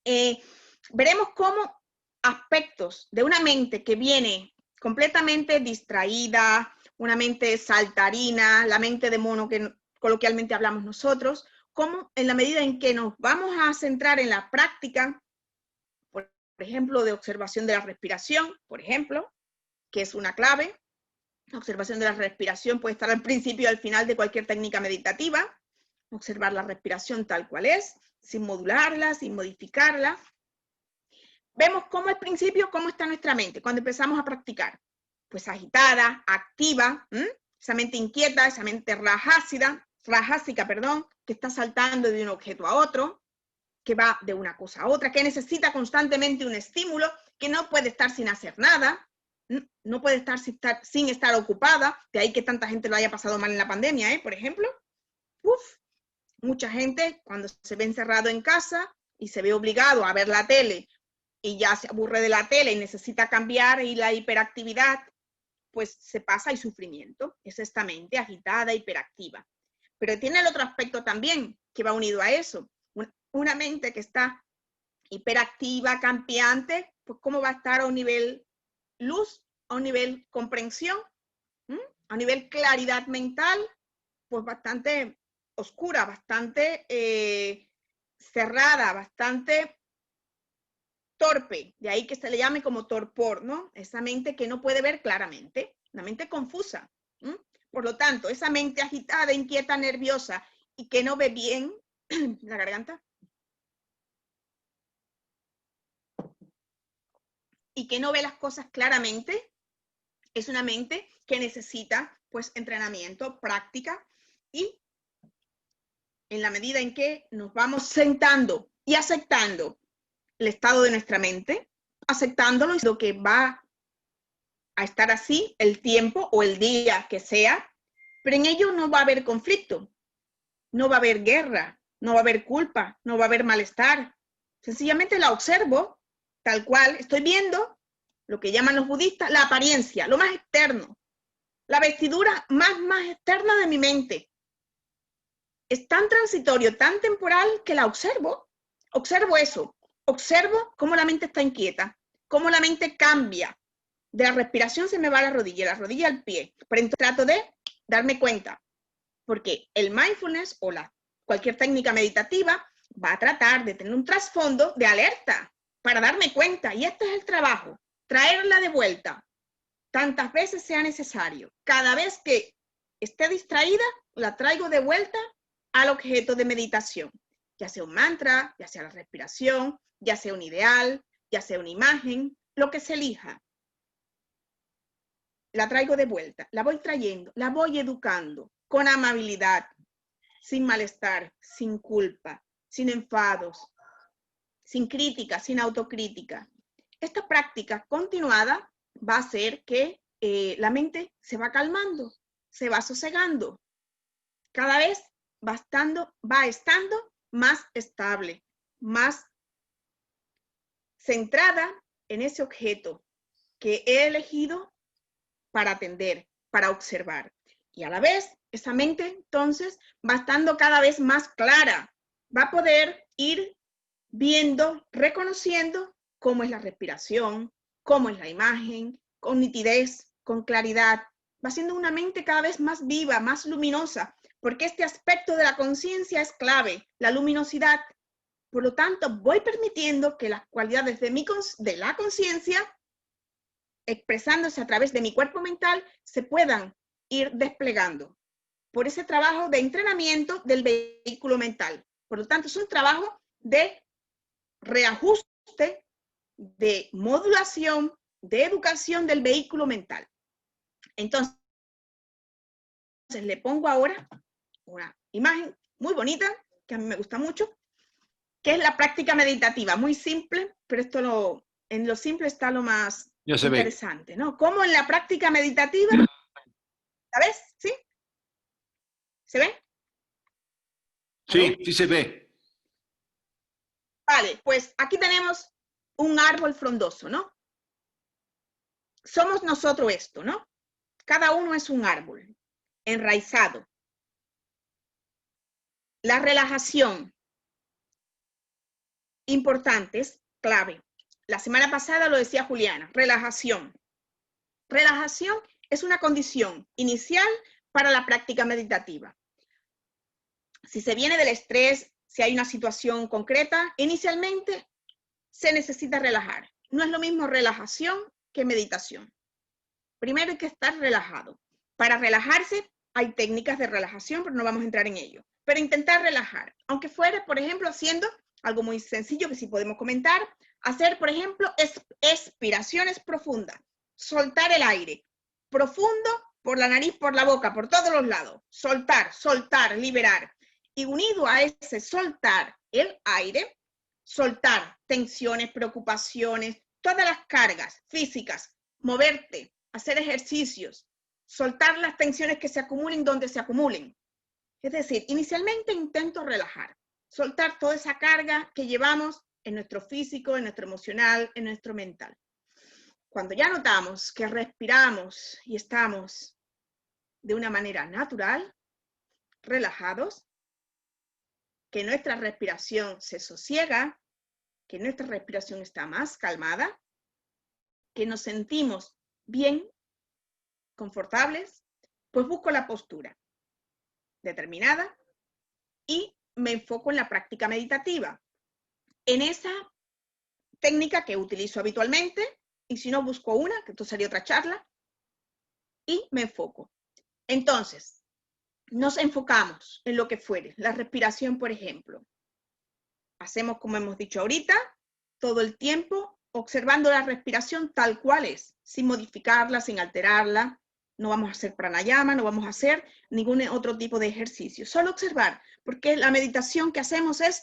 Veremos cómo aspectos de una mente que viene completamente distraída, una mente saltarina, la mente de mono que coloquialmente hablamos nosotros, cómo en la medida en que nos vamos a centrar en la práctica, por ejemplo, de observación de la respiración, por ejemplo, que es una clave. La observación de la respiración puede estar al principio y al final de cualquier técnica meditativa. Observar la respiración tal cual es, sin modularla, sin modificarla. Vemos cómo al principio, cómo está nuestra mente cuando empezamos a practicar. Pues agitada, activa, esa mente inquieta, esa mente rajásica, que está saltando de un objeto a otro, que va de una cosa a otra, que necesita constantemente un estímulo, que no puede estar sin hacer nada, no puede estar sin estar ocupada, de ahí que tanta gente lo haya pasado mal en la pandemia, por ejemplo. Mucha gente cuando se ve encerrado en casa y se ve obligado a ver la tele y ya se aburre de la tele y necesita cambiar, y la hiperactividad, pues se pasa al sufrimiento. Es esta mente agitada, hiperactiva. Pero tiene el otro aspecto también que va unido a eso. Una mente que está hiperactiva, campeante, pues cómo va a estar a un nivel luz, a un nivel comprensión, a un nivel claridad mental, pues bastante oscura, bastante cerrada, bastante torpe, de ahí que se le llame como torpor, ¿no? Esa mente que no puede ver claramente, una mente confusa. Por lo tanto, esa mente agitada, inquieta, nerviosa y que no ve bien la garganta, y que no ve las cosas claramente, es una mente que necesita, pues, entrenamiento, práctica, y en la medida en que nos vamos sentando y aceptando el estado de nuestra mente, aceptándolo y lo que va a estar así el tiempo o el día que sea, pero en ello no va a haber conflicto, no va a haber guerra, no va a haber culpa, no va a haber malestar. Sencillamente la observo tal cual, estoy viendo lo que llaman los budistas la apariencia, lo más externo, la vestidura más externa de mi mente. Es tan transitorio, tan temporal que la observo eso, observo cómo la mente está inquieta, cómo la mente cambia. De la respiración se me va la rodilla al pie, pero entonces trato de darme cuenta, porque el mindfulness o cualquier técnica meditativa va a tratar de tener un trasfondo de alerta para darme cuenta, y este es el trabajo, traerla de vuelta tantas veces sea necesario. Cada vez que esté distraída, la traigo de vuelta al objeto de meditación, ya sea un mantra, ya sea la respiración, ya sea un ideal, ya sea una imagen, lo que se elija. La traigo de vuelta, la voy trayendo, la voy educando con amabilidad, sin malestar, sin culpa, sin enfados, sin crítica, sin autocrítica. Esta práctica continuada va a hacer que la mente se va calmando, se va sosegando. Cada vez va estando más estable, más centrada en ese objeto que he elegido para atender, para observar. Y a la vez, esa mente entonces va estando cada vez más clara, va a poder ir viendo, reconociendo cómo es la respiración, cómo es la imagen, con nitidez, con claridad. Va siendo una mente cada vez más viva, más luminosa, porque este aspecto de la conciencia es clave, la luminosidad. Por lo tanto, voy permitiendo que las cualidades de la conciencia, expresándose a través de mi cuerpo mental, se puedan ir desplegando por ese trabajo de entrenamiento del vehículo mental. Por lo tanto, es un trabajo de reajuste, de modulación, de educación del vehículo mental. Entonces, le pongo ahora una imagen muy bonita, que a mí me gusta mucho, que es la práctica meditativa, muy simple, pero en lo simple está lo más interesante, ¿no? Como en la práctica meditativa, ¿sabes? ¿Sí? ¿Se ve? Sí, sí se ve. Vale, pues aquí tenemos un árbol frondoso, ¿no? Somos nosotros esto, ¿no? Cada uno es un árbol enraizado. La relajación, importante, es clave. La semana pasada lo decía Juliana, relajación. Relajación es una condición inicial para la práctica meditativa. Si se viene del estrés, si hay una situación concreta, inicialmente se necesita relajar. No es lo mismo relajación que meditación. Primero hay que estar relajado. Para relajarse hay técnicas de relajación, pero no vamos a entrar en ello. Pero intentar relajar, aunque fuera, por ejemplo, haciendo algo muy sencillo que sí podemos comentar, hacer, por ejemplo, expiraciones profundas, soltar el aire, profundo por la nariz, por la boca, por todos los lados, soltar, soltar, liberar. Y unido a ese soltar el aire, soltar tensiones, preocupaciones, todas las cargas físicas, moverte, hacer ejercicios, soltar las tensiones que se acumulen donde se acumulen. Es decir, inicialmente intento relajar, soltar toda esa carga que llevamos en nuestro físico, en nuestro emocional, en nuestro mental. Cuando ya notamos que respiramos y estamos de una manera natural, relajados, que nuestra respiración se sosiega, que nuestra respiración está más calmada, que nos sentimos bien, confortables, pues busco la postura determinada y me enfoco en la práctica meditativa. En esa técnica que utilizo habitualmente, y si no busco una, que esto sería otra charla, y me enfoco. Entonces, nos enfocamos en lo que fuere, la respiración, por ejemplo. Hacemos, como hemos dicho ahorita, todo el tiempo observando la respiración tal cual es, sin modificarla, sin alterarla. No vamos a hacer pranayama, no vamos a hacer ningún otro tipo de ejercicio. Solo observar, porque la meditación que hacemos es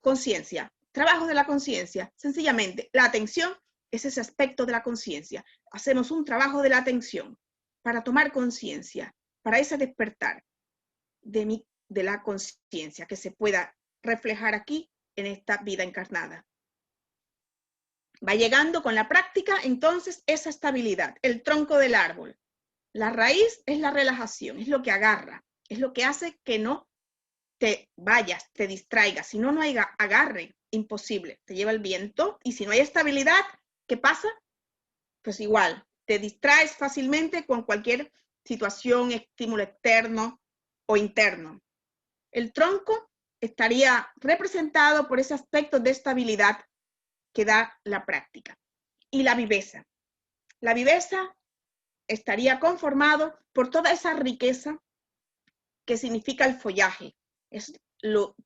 conciencia, trabajo de la conciencia. Sencillamente, la atención es ese aspecto de la conciencia. Hacemos un trabajo de la atención para tomar conciencia, para ese despertar de la conciencia que se pueda reflejar aquí en esta vida encarnada. Va llegando con la práctica, entonces, esa estabilidad, el tronco del árbol. La raíz es la relajación, es lo que agarra, es lo que hace que no te vayas, te distraigas. Si no, no hay agarre, imposible. Te lleva el viento y si no hay estabilidad, ¿qué pasa? Pues igual, te distraes fácilmente con cualquier situación, estímulo externo o interno. El tronco estaría representado por ese aspecto de estabilidad que da la práctica. Y la viveza. La viveza estaría conformado por toda esa riqueza que significa el follaje. Es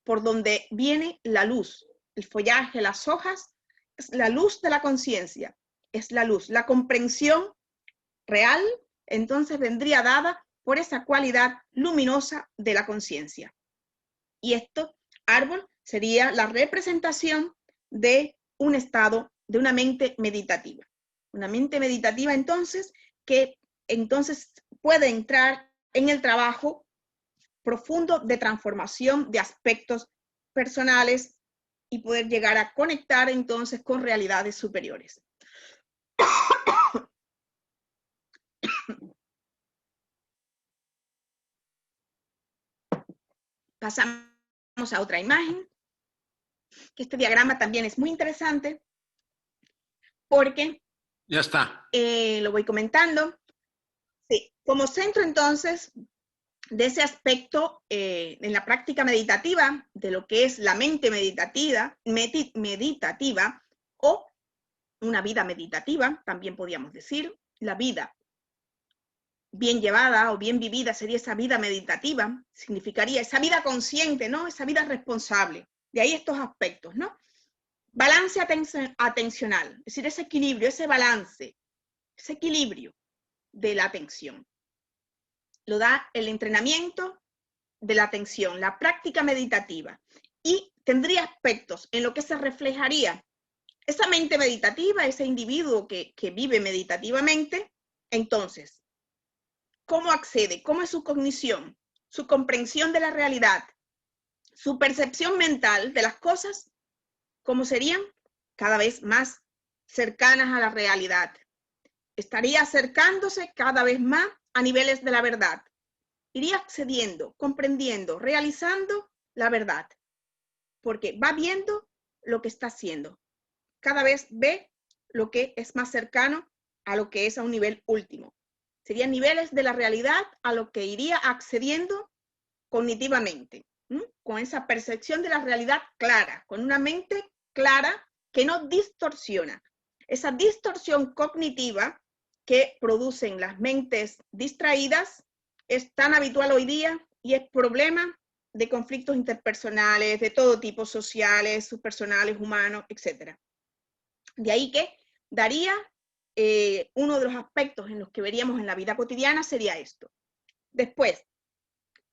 por donde viene la luz. El follaje, las hojas, es la luz de la conciencia. Es la luz. La comprensión real, entonces vendría dada por esa cualidad luminosa de la conciencia. Y esto, árbol, sería la representación de un estado, de una mente meditativa. Una mente meditativa, entonces, que entonces puede entrar en el trabajo profundo de transformación de aspectos personales y poder llegar a conectar entonces con realidades superiores. Pasamos a otra imagen, que este diagrama también es muy interesante porque ya está. Lo voy comentando. Sí, como centro entonces de ese aspecto en la práctica meditativa, de lo que es la mente meditativa, o una vida meditativa, también podríamos decir. La vida bien llevada o bien vivida sería esa vida meditativa, significaría esa vida consciente, ¿no? Esa vida responsable. De ahí estos aspectos, ¿no? Balance atencional, es decir, ese equilibrio, ese balance, ese equilibrio de la atención. Lo da el entrenamiento de la atención, la práctica meditativa. Y tendría aspectos en lo que se reflejaría esa mente meditativa, ese individuo que vive meditativamente. Entonces, ¿cómo accede? ¿Cómo es su cognición? Su comprensión de la realidad, su percepción mental de las cosas, ¿cómo serían? Cada vez más cercanas a la realidad. Estaría acercándose cada vez más a niveles de la verdad. Iría accediendo, comprendiendo, realizando la verdad, porque va viendo lo que está haciendo. Cada vez ve lo que es más cercano a lo que es a un nivel último. Serían niveles de la realidad a lo que iría accediendo cognitivamente, con esa percepción de la realidad clara, con una mente clara que no distorsiona. Esa distorsión cognitiva que producen las mentes distraídas es tan habitual hoy día y es problema de conflictos interpersonales, de todo tipo, sociales, subpersonales, humanos, etc. De ahí que daría uno de los aspectos en los que veríamos en la vida cotidiana sería esto. Después,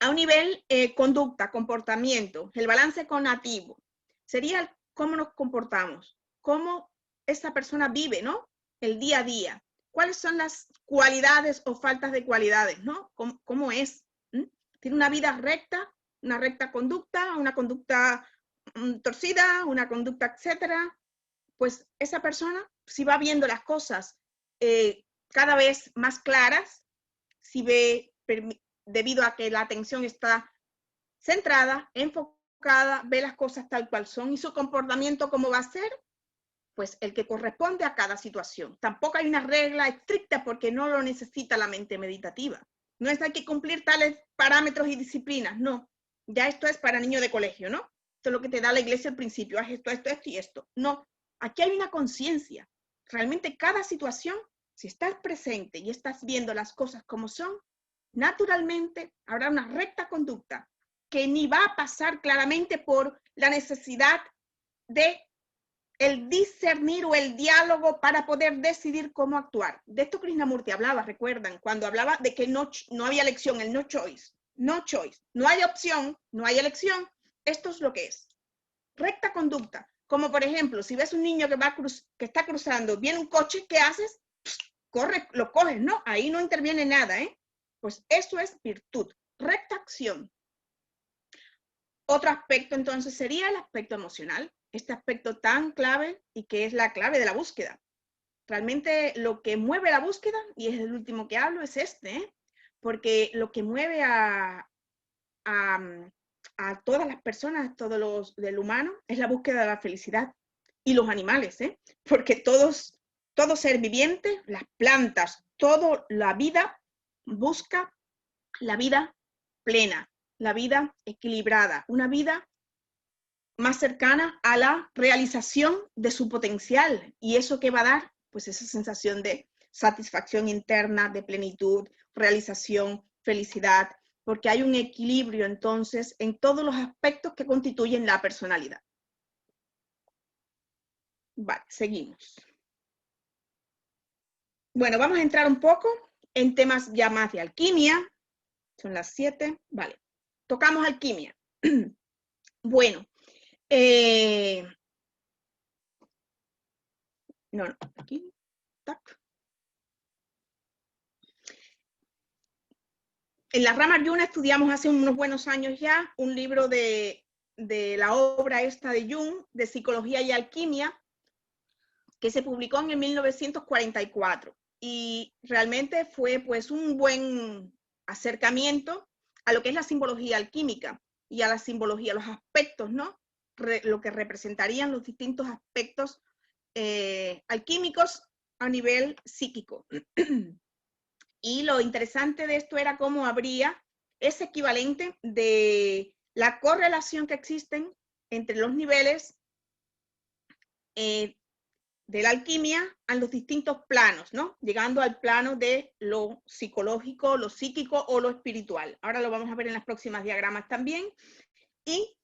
a un nivel conducta, comportamiento, el balance cognitivo, sería cómo nos comportamos, cómo esa persona vive, ¿no? El día a día. ¿Cuáles son las cualidades o faltas de cualidades, ¿no? ¿Cómo es? ¿Tiene una vida recta, una recta conducta, una conducta torcida, una conducta, etcétera? Pues esa persona, si va viendo las cosas cada vez más claras, si ve, debido a que la atención está centrada, enfocada, ve las cosas tal cual son y su comportamiento cómo va a ser, pues el que corresponde a cada situación. Tampoco hay una regla estricta porque no lo necesita la mente meditativa. No es hay que cumplir tales parámetros y disciplinas, no. Ya esto es para niños de colegio, ¿no? Esto es lo que te da la iglesia al principio, haz esto, esto, esto y esto. No, aquí hay una conciencia. Realmente cada situación, si estás presente y estás viendo las cosas como son, naturalmente habrá una recta conducta que ni va a pasar claramente por la necesidad de el discernir o el diálogo para poder decidir cómo actuar. De esto Krishnamurti hablaba, recuerdan, cuando hablaba de que no había elección, el no choice. No choice. No hay opción, no hay elección. Esto es lo que es. Recta conducta. Como por ejemplo, si ves un niño que está cruzando, viene un coche, ¿qué haces? Corre, lo coges, ¿no? Ahí no interviene nada, ¿eh? Pues eso es virtud. Recta acción. Otro aspecto entonces sería el aspecto emocional. Este aspecto tan clave y que es la clave de la búsqueda. Realmente lo que mueve la búsqueda, y es el último que hablo, es este, porque lo que mueve a todas las personas, todos los del humano, es la búsqueda de la felicidad. Y los animales, porque todo ser viviente, las plantas, toda la vida busca la vida plena, la vida equilibrada, una vida más cercana a la realización de su potencial. ¿Y eso qué va a dar? Pues esa sensación de satisfacción interna, de plenitud, realización, felicidad, porque hay un equilibrio entonces en todos los aspectos que constituyen la personalidad. Vale, seguimos. Bueno, vamos a entrar un poco en temas ya más de alquimia. Son las 7, vale. Tocamos alquimia. Bueno, no, aquí, tac. En la rama Jung estudiamos hace unos buenos años ya un libro de la obra esta de Jung, de Psicología y Alquimia, que se publicó en el 1944. Y realmente fue pues un buen acercamiento a lo que es la simbología alquímica y a la simbología, los aspectos, ¿no? Lo que representarían los distintos aspectos alquímicos a nivel psíquico. Y lo interesante de esto era cómo habría es equivalente de la correlación que existen entre los niveles de la alquimia a los distintos planos, ¿no? Llegando al plano de lo psicológico, lo psíquico o lo espiritual. Ahora lo vamos a ver en las próximas diagramas también. Y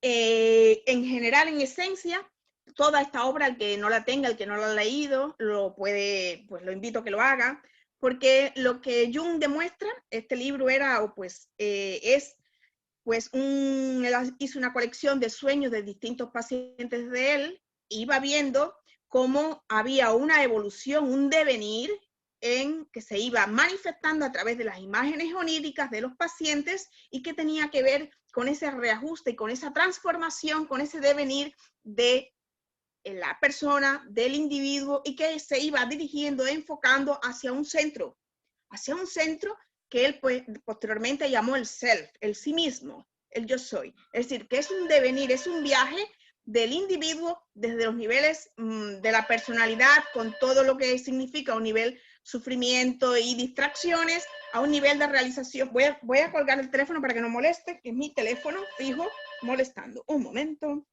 en general, en esencia, toda esta obra, el que no la tenga, el que no la ha leído, lo puede, pues lo invito a que lo haga, porque lo que Jung demuestra, este libro era, hizo una colección de sueños de distintos pacientes de él, iba viendo cómo había una evolución, un devenir que se iba manifestando a través de las imágenes oníricas de los pacientes y que tenía que ver con ese reajuste y con esa transformación, con ese devenir de la persona, del individuo, y que se iba dirigiendo, enfocando hacia un centro que él pues, posteriormente llamó el self, el sí mismo, el yo soy. Es decir, que es un devenir, es un viaje del individuo desde los niveles de la personalidad, con todo lo que significa un nivel sufrimiento y distracciones, a un nivel de realización. Voy a colgar el teléfono para que no moleste, que es mi teléfono fijo molestando. Un momento.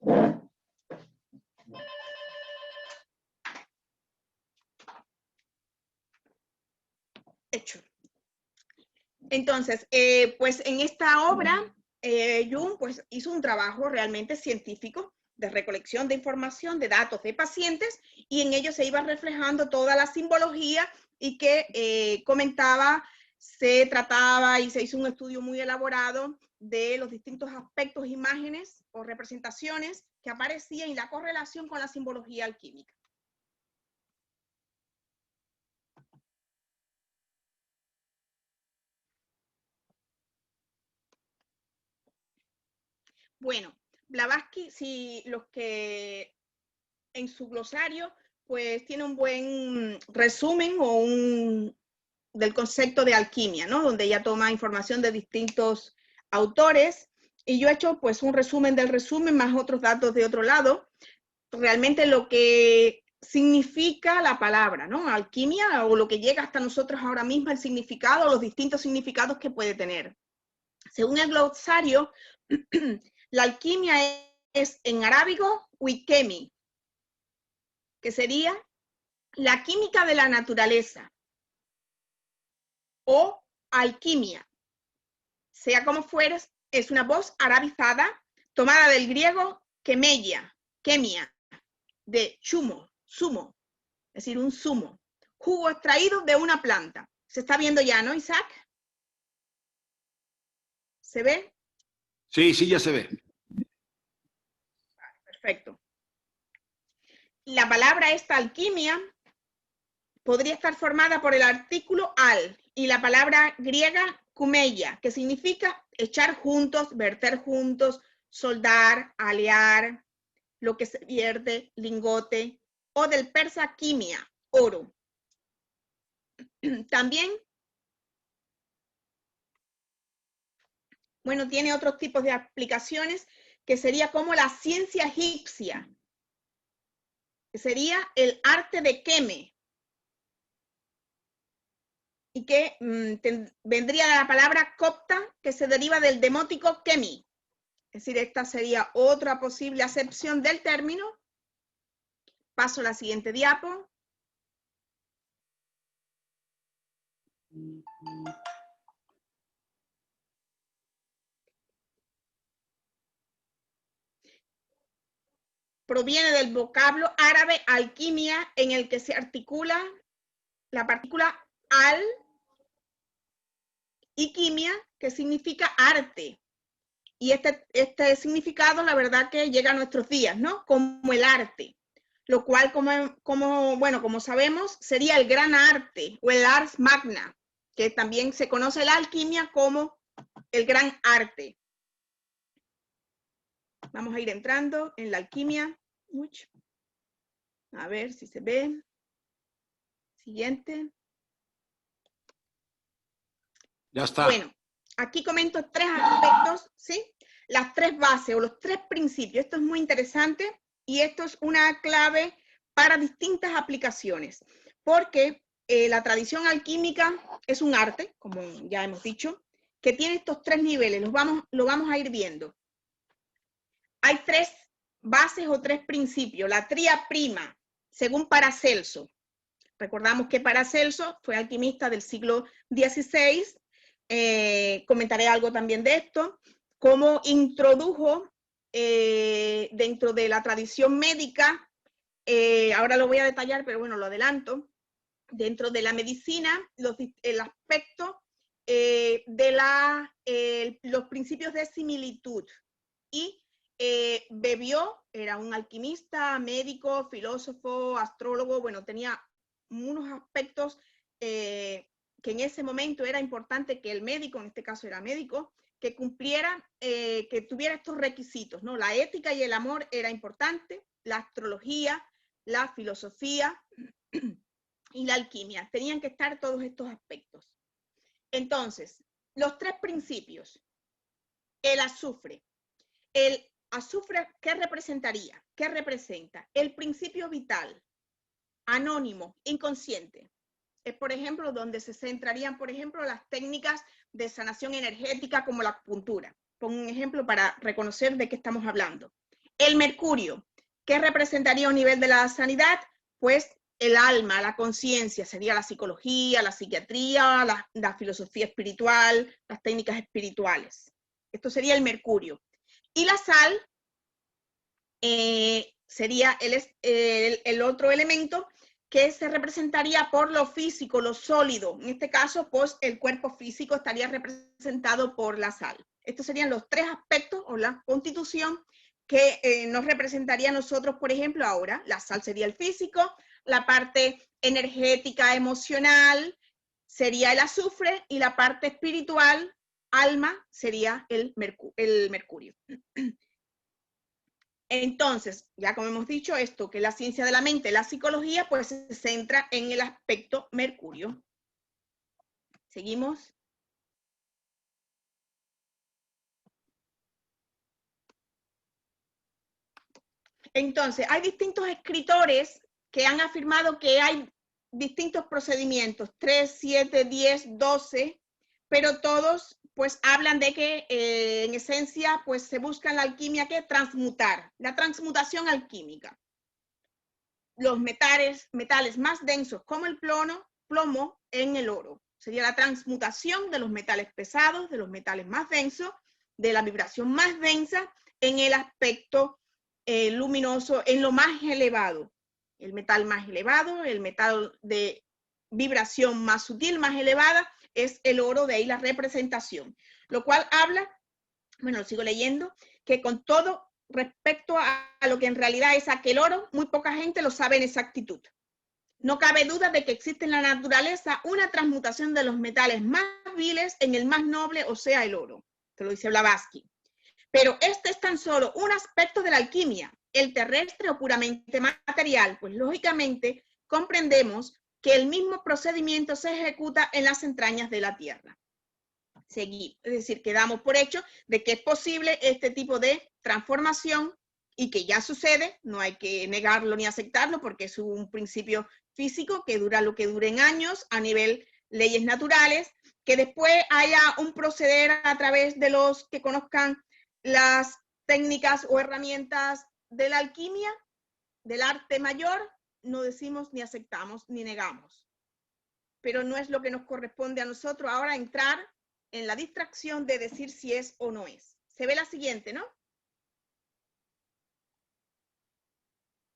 Hecho. Entonces, pues en esta obra, Jung pues, hizo un trabajo realmente científico de recolección de información, de datos de pacientes, y en ello se iba reflejando toda la simbología y que comentaba, se trataba y se hizo un estudio muy elaborado de los distintos aspectos, imágenes o representaciones que aparecían y la correlación con la simbología alquímica. Bueno, Blavatsky, si los que en su glosario, pues tiene un buen resumen del concepto de alquimia, ¿no? Donde ella toma información de distintos autores, y yo he hecho pues un resumen del resumen más otros datos de otro lado, realmente lo que significa la palabra, ¿no? Alquimia, o lo que llega hasta nosotros ahora mismo, el significado, los distintos significados que puede tener. Según el glosario, la alquimia es en arábigo wikemi, que sería la química de la naturaleza o alquimia. Sea como fuere, es una voz arabizada tomada del griego kemia, de zumo, es decir, un zumo, jugo extraído de una planta. Se está viendo ya, ¿no, Isaac? ¿Se ve? Sí, sí, ya se ve. Perfecto. La palabra esta alquimia podría estar formada por el artículo al y la palabra griega kumeia, que significa echar juntos, verter juntos, soldar, alear, lo que se vierte, lingote, o del persa quimia, oro. También, bueno, tiene otros tipos de aplicaciones, que sería como la ciencia egipcia, que sería el arte de Keme, y que vendría de la palabra copta, que se deriva del demótico kemi. Es decir, esta sería otra posible acepción del término. Paso a la siguiente diapo. Proviene del vocablo árabe alquimia, en el que se articula la partícula al y quimia, que significa arte. Y este significado, la verdad, que llega a nuestros días, ¿no? Como el arte, lo cual, como sabemos, sería el gran arte o el ars magna, que también se conoce la alquimia como el gran arte. Vamos a ir entrando en la alquimia. A ver si se ve. Siguiente. Ya está. Bueno, aquí comento 3 aspectos, ¿sí? Las 3 bases o los 3 principios. Esto es muy interesante y esto es una clave para distintas aplicaciones, porque la tradición alquímica es un arte, como ya hemos dicho, que tiene estos tres niveles, lo vamos a ir viendo. Hay tres bases o tres principios. La tría prima, según Paracelso. Recordamos que Paracelso fue alquimista del siglo XVI. Comentaré algo también de esto. Cómo introdujo dentro de la tradición médica, ahora lo voy a detallar, pero bueno, lo adelanto, dentro de la medicina, el aspecto de los principios de similitud. Y bebió, era un alquimista, médico, filósofo, astrólogo, bueno, tenía unos aspectos que en ese momento era importante que el médico, en este caso era médico, que cumpliera, que tuviera estos requisitos, ¿no? La ética y el amor era importante, la astrología, la filosofía y la alquimia. Tenían que estar todos estos aspectos. Entonces, los tres principios. El azufre. El azufre, ¿qué representaría? ¿Qué representa? El principio vital, anónimo, inconsciente. Es, por ejemplo, donde se centrarían, por ejemplo, las técnicas de sanación energética como la acupuntura. Pongo un ejemplo para reconocer de qué estamos hablando. El mercurio, ¿qué representaría a nivel de la sanidad? Pues el alma, la conciencia, sería la psicología, la psiquiatría, la filosofía espiritual, las técnicas espirituales. Esto sería el mercurio. Y la sal sería el otro elemento que se representaría por lo físico, lo sólido. En este caso, pues el cuerpo físico estaría representado por la sal. Estos serían los tres aspectos o la constitución que nos representaría a nosotros, por ejemplo, ahora. La sal sería el físico, la parte energética, emocional, sería el azufre, y la parte espiritual, alma, sería el mercurio. Entonces, ya como hemos dicho esto, que la ciencia de la mente, la psicología, pues se centra en el aspecto mercurio. ¿Seguimos? Entonces, hay distintos escritores que han afirmado que hay distintos procedimientos, 3, 7, 10, 12, pero todos pues hablan de que en esencia pues se busca en la alquimia que transmutar, la transmutación alquímica. Los metales más densos como el plomo en el oro. Sería la transmutación de los metales pesados, de los metales más densos, de la vibración más densa en el aspecto luminoso, en lo más elevado. El metal más elevado, el metal de vibración más sutil, más elevada, es el oro, de ahí la representación. Lo cual habla, bueno, lo sigo leyendo, que con todo respecto a lo que en realidad es aquel oro, muy poca gente lo sabe en exactitud. No cabe duda de que existe en la naturaleza una transmutación de los metales más viles en el más noble, o sea, el oro. Esto lo dice Blavatsky. Pero este es tan solo un aspecto de la alquimia, el terrestre o puramente material, pues lógicamente comprendemos que el mismo procedimiento se ejecuta en las entrañas de la tierra. Seguir, es decir, que damos por hecho de que es posible este tipo de transformación y que ya sucede, no hay que negarlo ni aceptarlo porque es un principio físico que dura lo que dure en años a nivel leyes naturales, que después haya un proceder a través de los que conozcan las técnicas o herramientas de la alquimia, del arte mayor, no decimos ni aceptamos ni negamos. Pero no es lo que nos corresponde a nosotros ahora entrar en la distracción de decir si es o no es. Se ve la siguiente, ¿no?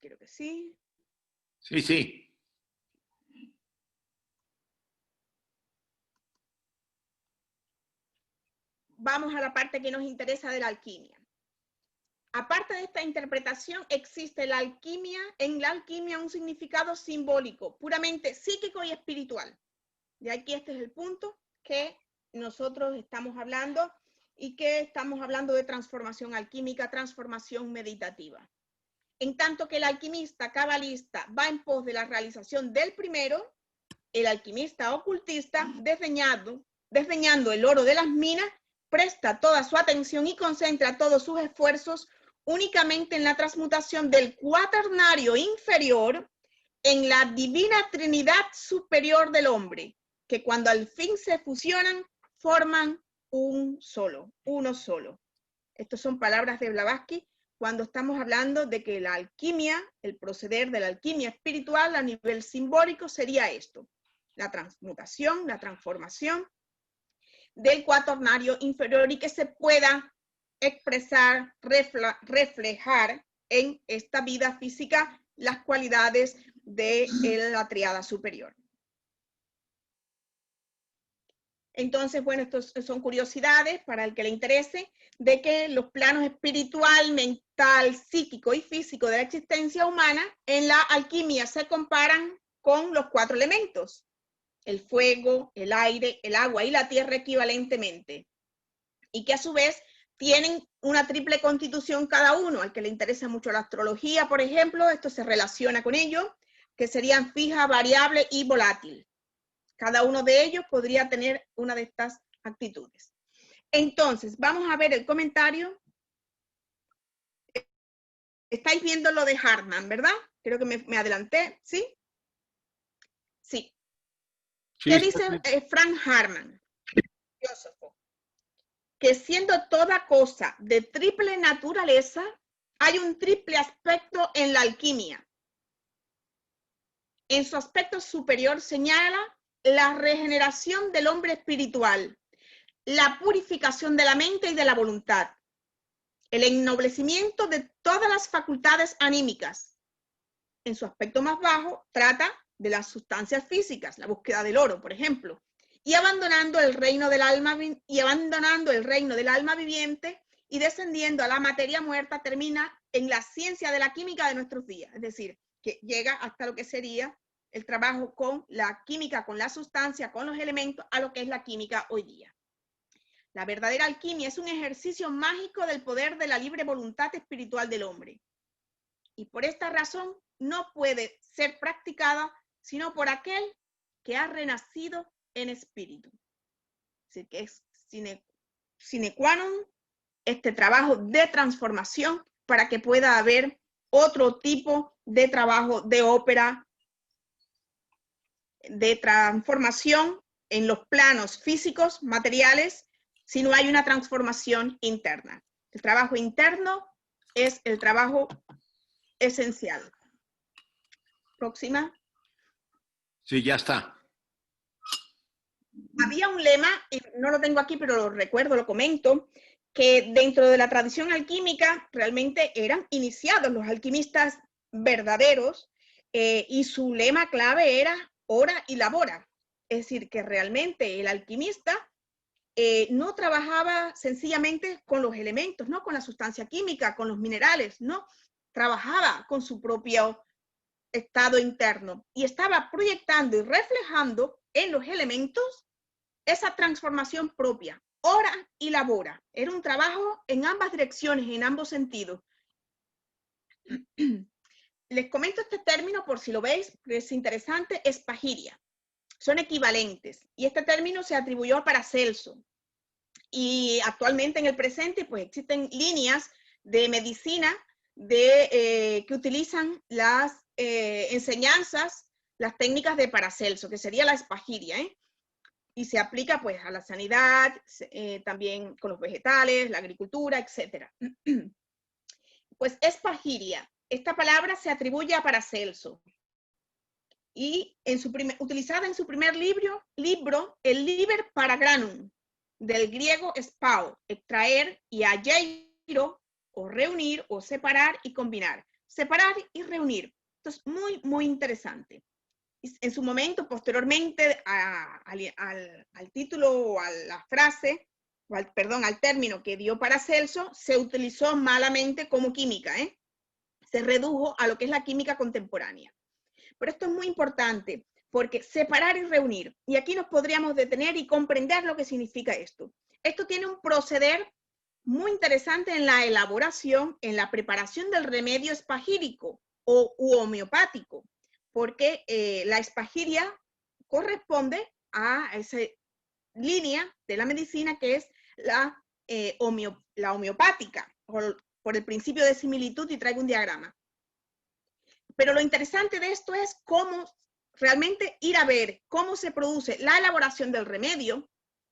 Creo que sí. Sí, sí. Vamos a la parte que nos interesa de la alquimia. Aparte de esta interpretación, existe la alquimia, en la alquimia un significado simbólico, puramente psíquico y espiritual. Y aquí este es el punto que nosotros estamos hablando y que estamos hablando de transformación alquímica, transformación meditativa. En tanto que el alquimista cabalista va en pos de la realización del primero, el alquimista ocultista, desdeñando el oro de las minas, presta toda su atención y concentra todos sus esfuerzos únicamente en la transmutación del cuaternario inferior en la divina Trinidad superior del hombre, que cuando al fin se fusionan, forman uno solo. Estas son palabras de Blavatsky cuando estamos hablando de que la alquimia, el proceder de la alquimia espiritual a nivel simbólico sería esto: la transmutación, la transformación del cuaternario inferior y que se pueda expresar, reflejar en esta vida física las cualidades de la triada superior. Entonces, bueno, estos son curiosidades para el que le interese, de que los planos espiritual, mental, psíquico y físico de la existencia humana en la alquimia se comparan con los 4 elementos: el fuego, el aire, el agua y la tierra equivalentemente, y que a su vez tienen una triple constitución cada uno. Al que le interesa mucho la astrología, por ejemplo, esto se relaciona con ello, que serían fija, variable y volátil. Cada uno de ellos podría tener una de estas actitudes. Entonces, vamos a ver el comentario. Estáis viendo lo de Hartmann, ¿verdad? Creo que me adelanté, ¿sí? Sí. ¿Qué dice Frank Hartmann, filósofo? Que siendo toda cosa de triple naturaleza, hay un triple aspecto en la alquimia. En su aspecto superior señala la regeneración del hombre espiritual, la purificación de la mente y de la voluntad, el ennoblecimiento de todas las facultades anímicas. En su aspecto más bajo trata de las sustancias físicas, la búsqueda del oro, por ejemplo, y abandonando el reino del alma viviente y descendiendo a la materia muerta, termina en la ciencia de la química de nuestros días, es decir, que llega hasta lo que sería el trabajo con la química, con la sustancia, con los elementos, a lo que es la química hoy día. La verdadera alquimia es un ejercicio mágico del poder de la libre voluntad espiritual del hombre. Y por esta razón no puede ser practicada sino por aquel que ha renacido en espíritu. Así que es sine qua non este trabajo de transformación para que pueda haber otro tipo de trabajo de ópera, de transformación en los planos físicos, materiales, si no hay una transformación interna. El trabajo interno es el trabajo esencial. Próxima. Sí, ya está. Había un lema, y no lo tengo aquí, pero lo recuerdo, lo comento, que dentro de la tradición alquímica realmente eran iniciados los alquimistas verdaderos, y su lema clave era ora y labora. Es decir, que realmente el alquimista no trabajaba sencillamente con los elementos, no con la sustancia química, con los minerales, no, trabajaba con su propio estado interno y estaba proyectando y reflejando en los elementos esa transformación propia, ora y labora. Era un trabajo en ambas direcciones, en ambos sentidos. Les comento este término por si lo veis, que es interesante, espagiria. Son equivalentes y este término se atribuyó a Paracelso. Y actualmente en el presente pues existen líneas de medicina que utilizan las enseñanzas, las técnicas de Paracelso, que sería la espagiria, y se aplica pues a la sanidad, también con los vegetales, la agricultura, etc. Pues espagiria, esta palabra se atribuye a Paracelso y utilizada en su primer libro, el Liber Paragranum, del griego spao, extraer, y ageiro, o reunir, o separar y combinar. Separar y reunir. Esto es muy, muy interesante. En su momento, posteriormente al título o a la frase, al término que dio Paracelso, se utilizó malamente como química, se redujo a lo que es la química contemporánea. Pero esto es muy importante, porque separar y reunir, y aquí nos podríamos detener y comprender lo que significa esto. Esto tiene un proceder muy interesante en la elaboración, en la preparación del remedio espagírico u homeopático, porque la espagiria corresponde a esa línea de la medicina que es la homeopática, por el principio de similitud, y traigo un diagrama. Pero lo interesante de esto es cómo realmente ir a ver cómo se produce la elaboración del remedio.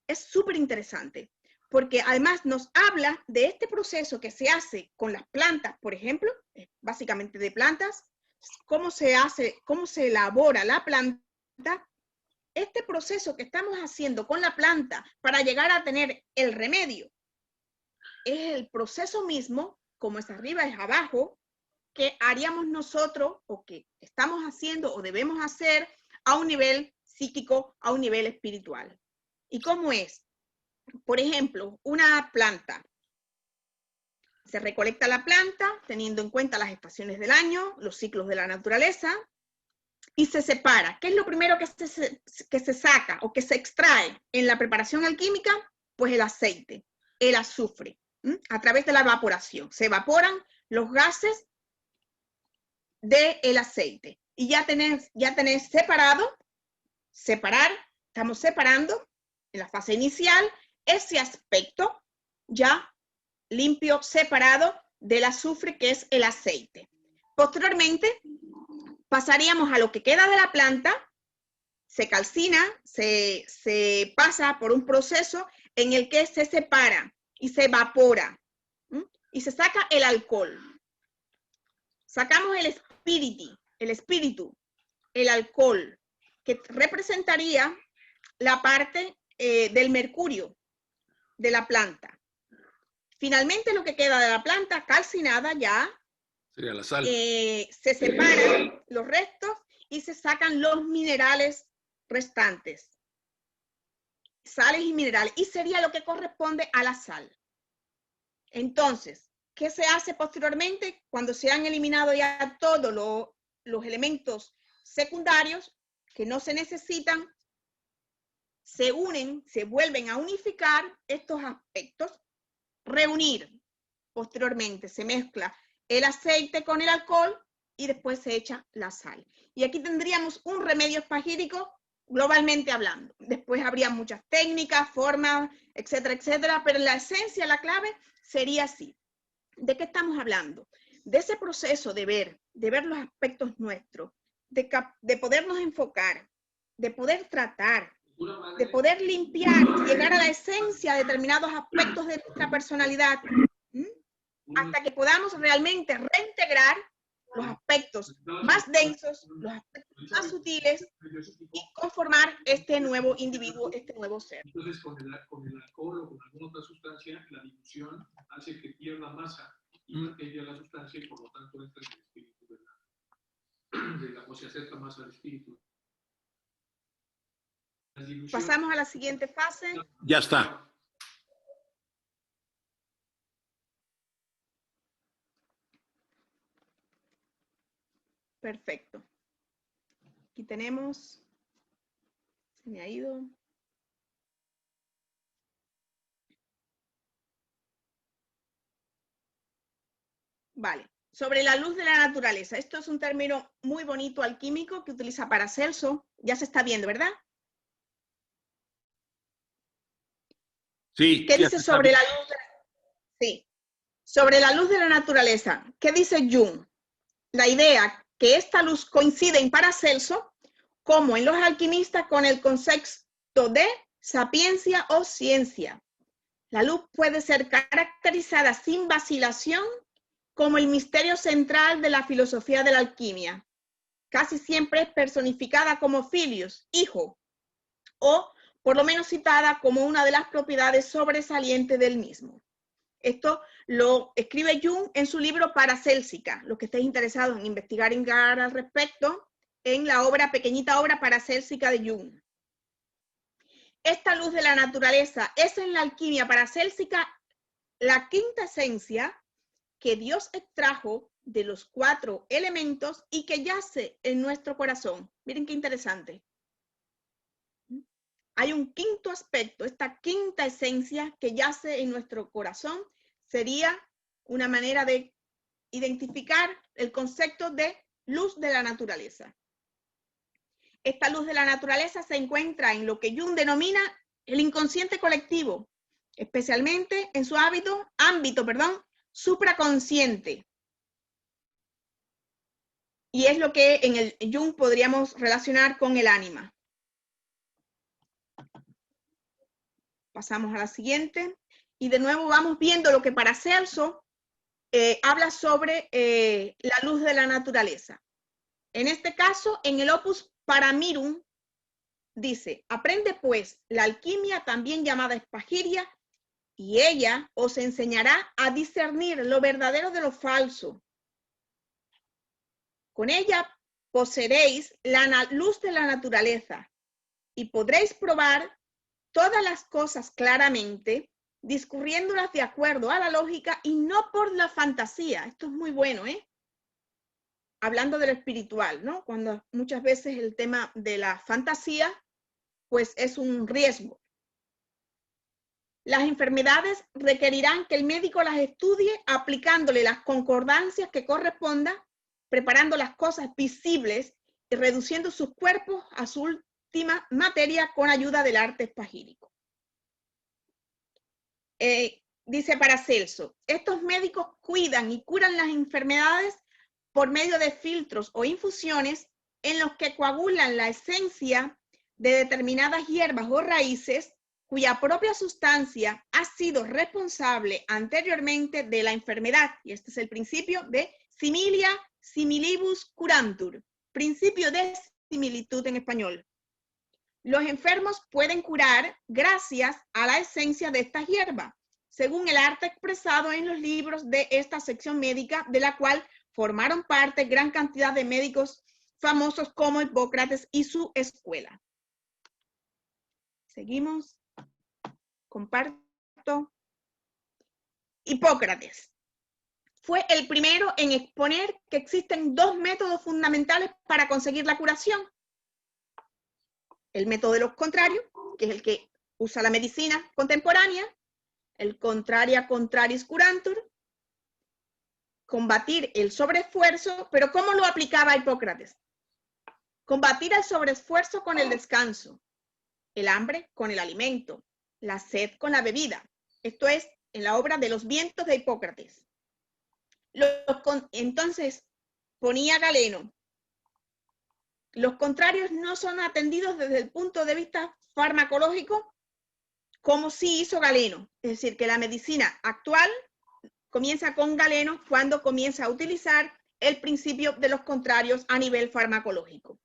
Es súper interesante, porque además nos habla de este proceso que se hace con las plantas, por ejemplo, básicamente de plantas, cómo se hace, cómo se elabora la planta. Este proceso que estamos haciendo con la planta para llegar a tener el remedio es el proceso mismo, como es arriba es abajo, que haríamos nosotros o que estamos haciendo o debemos hacer a un nivel psíquico, a un nivel espiritual. ¿Y cómo es? Por ejemplo, una planta. Se recolecta la planta teniendo en cuenta las estaciones del año, los ciclos de la naturaleza, y se separa. ¿Qué es lo primero que se saca o que se extrae en la preparación alquímica? Pues el aceite, el azufre, a través de la evaporación. Se evaporan los gases del aceite. Y ya tenés estamos separando en la fase inicial ese aspecto ya limpio, separado del azufre que es el aceite. Posteriormente pasaríamos a lo que queda de la planta, se calcina, se pasa por un proceso en el que se separa y se evapora y se saca el alcohol. Sacamos el espíritu, el alcohol, que representaría la parte del mercurio de la planta. Finalmente lo que queda de la planta calcinada ya sería la sal. Se separan los restos y se sacan los minerales restantes. Sales y minerales. Y sería lo que corresponde a la sal. Entonces, ¿qué se hace posteriormente? Cuando se han eliminado ya todos los elementos secundarios que no se necesitan, se unen, se vuelven a unificar estos aspectos, reunir. Posteriormente se mezcla el aceite con el alcohol y después se echa la sal. Y aquí tendríamos un remedio espagírico globalmente hablando. Después habría muchas técnicas, formas, etcétera, etcétera, pero la esencia, la clave sería así. ¿De qué estamos hablando? De ese proceso de ver los aspectos nuestros, de podernos enfocar, de poder tratar, de poder limpiar, llegar a la esencia de determinados aspectos de nuestra personalidad, hasta que podamos realmente reintegrar los aspectos más densos, los aspectos más sutiles y conformar este nuevo individuo, este nuevo ser. Entonces, con el alcohol o con alguna otra sustancia, la dilución hace que pierda masa y mantenga la sustancia y por lo tanto entra en el espíritu o se acerca más al espíritu. Pasamos a la siguiente fase. Ya está. Perfecto. Aquí tenemos, se me ha ido. Vale, sobre la luz de la naturaleza. Esto es un término muy bonito alquímico que utiliza Paracelso. Ya se está viendo, ¿verdad? Sí. ¿Qué dice sobre la luz? Sí. Sobre la luz de la naturaleza. ¿Qué dice Jung? La idea que esta luz coincide en Paracelso, como en los alquimistas, con el concepto de sapiencia o ciencia. La luz puede ser caracterizada sin vacilación como el misterio central de la filosofía de la alquimia. Casi siempre es personificada como filius, hijo, o por lo menos citada como una de las propiedades sobresalientes del mismo. Esto lo escribe Jung en su libro Paracélsica. Los que estéis interesados en investigar al respecto, en la pequeñita obra Paracélsica de Jung. Esta luz de la naturaleza es en la alquimia paracélsica la quinta esencia que Dios extrajo de los 4 elementos y que yace en nuestro corazón. Miren qué interesante. Hay un quinto aspecto, esta quinta esencia que yace en nuestro corazón sería una manera de identificar el concepto de luz de la naturaleza. Esta luz de la naturaleza se encuentra en lo que Jung denomina el inconsciente colectivo, especialmente en su ámbito supraconsciente. Y es lo que en el Jung podríamos relacionar con el ánima. Pasamos a la siguiente. y de nuevo vamos viendo lo que Paracelso habla sobre la luz de la naturaleza. En este caso, en el Opus Paramirum, dice: aprende pues la alquimia, también llamada espagiria, y ella os enseñará a discernir lo verdadero de lo falso. Con ella poseeréis la luz de la naturaleza y podréis probar todas las cosas claramente, discurriéndolas de acuerdo a la lógica y no por la fantasía. Esto es muy bueno, hablando de lo espiritual, ¿no? Cuando muchas veces el tema de la fantasía, pues es un riesgo. Las enfermedades requerirán que el médico las estudie aplicándole las concordancias que correspondan, preparando las cosas visibles y reduciendo sus cuerpos a su última materia con ayuda del arte espagírico. Dice Paracelso: estos médicos cuidan y curan las enfermedades por medio de filtros o infusiones en los que coagulan la esencia de determinadas hierbas o raíces cuya propia sustancia ha sido responsable anteriormente de la enfermedad. Y este es el principio de similia similibus curantur, principio de similitud en español. Los enfermos pueden curar gracias a la esencia de esta hierba, según el arte expresado en los libros de esta sección médica, de la cual formaron parte gran cantidad de médicos famosos como Hipócrates y su escuela. Seguimos. Comparto. Hipócrates fue el primero en exponer que existen dos métodos fundamentales para conseguir la curación. El método de los contrarios, que es el que usa la medicina contemporánea, el contraria contraris curantur, combatir el sobreesfuerzo, pero ¿cómo lo aplicaba Hipócrates? Combatir el sobreesfuerzo con el descanso, el hambre con el alimento, la sed con la bebida. Esto es en la obra de Los vientos de Hipócrates. Entonces, ponía Galeno: los contrarios no son atendidos desde el punto de vista farmacológico como sí hizo Galeno. Es decir, que la medicina actual comienza con Galeno cuando comienza a utilizar el principio de los contrarios a nivel farmacológico.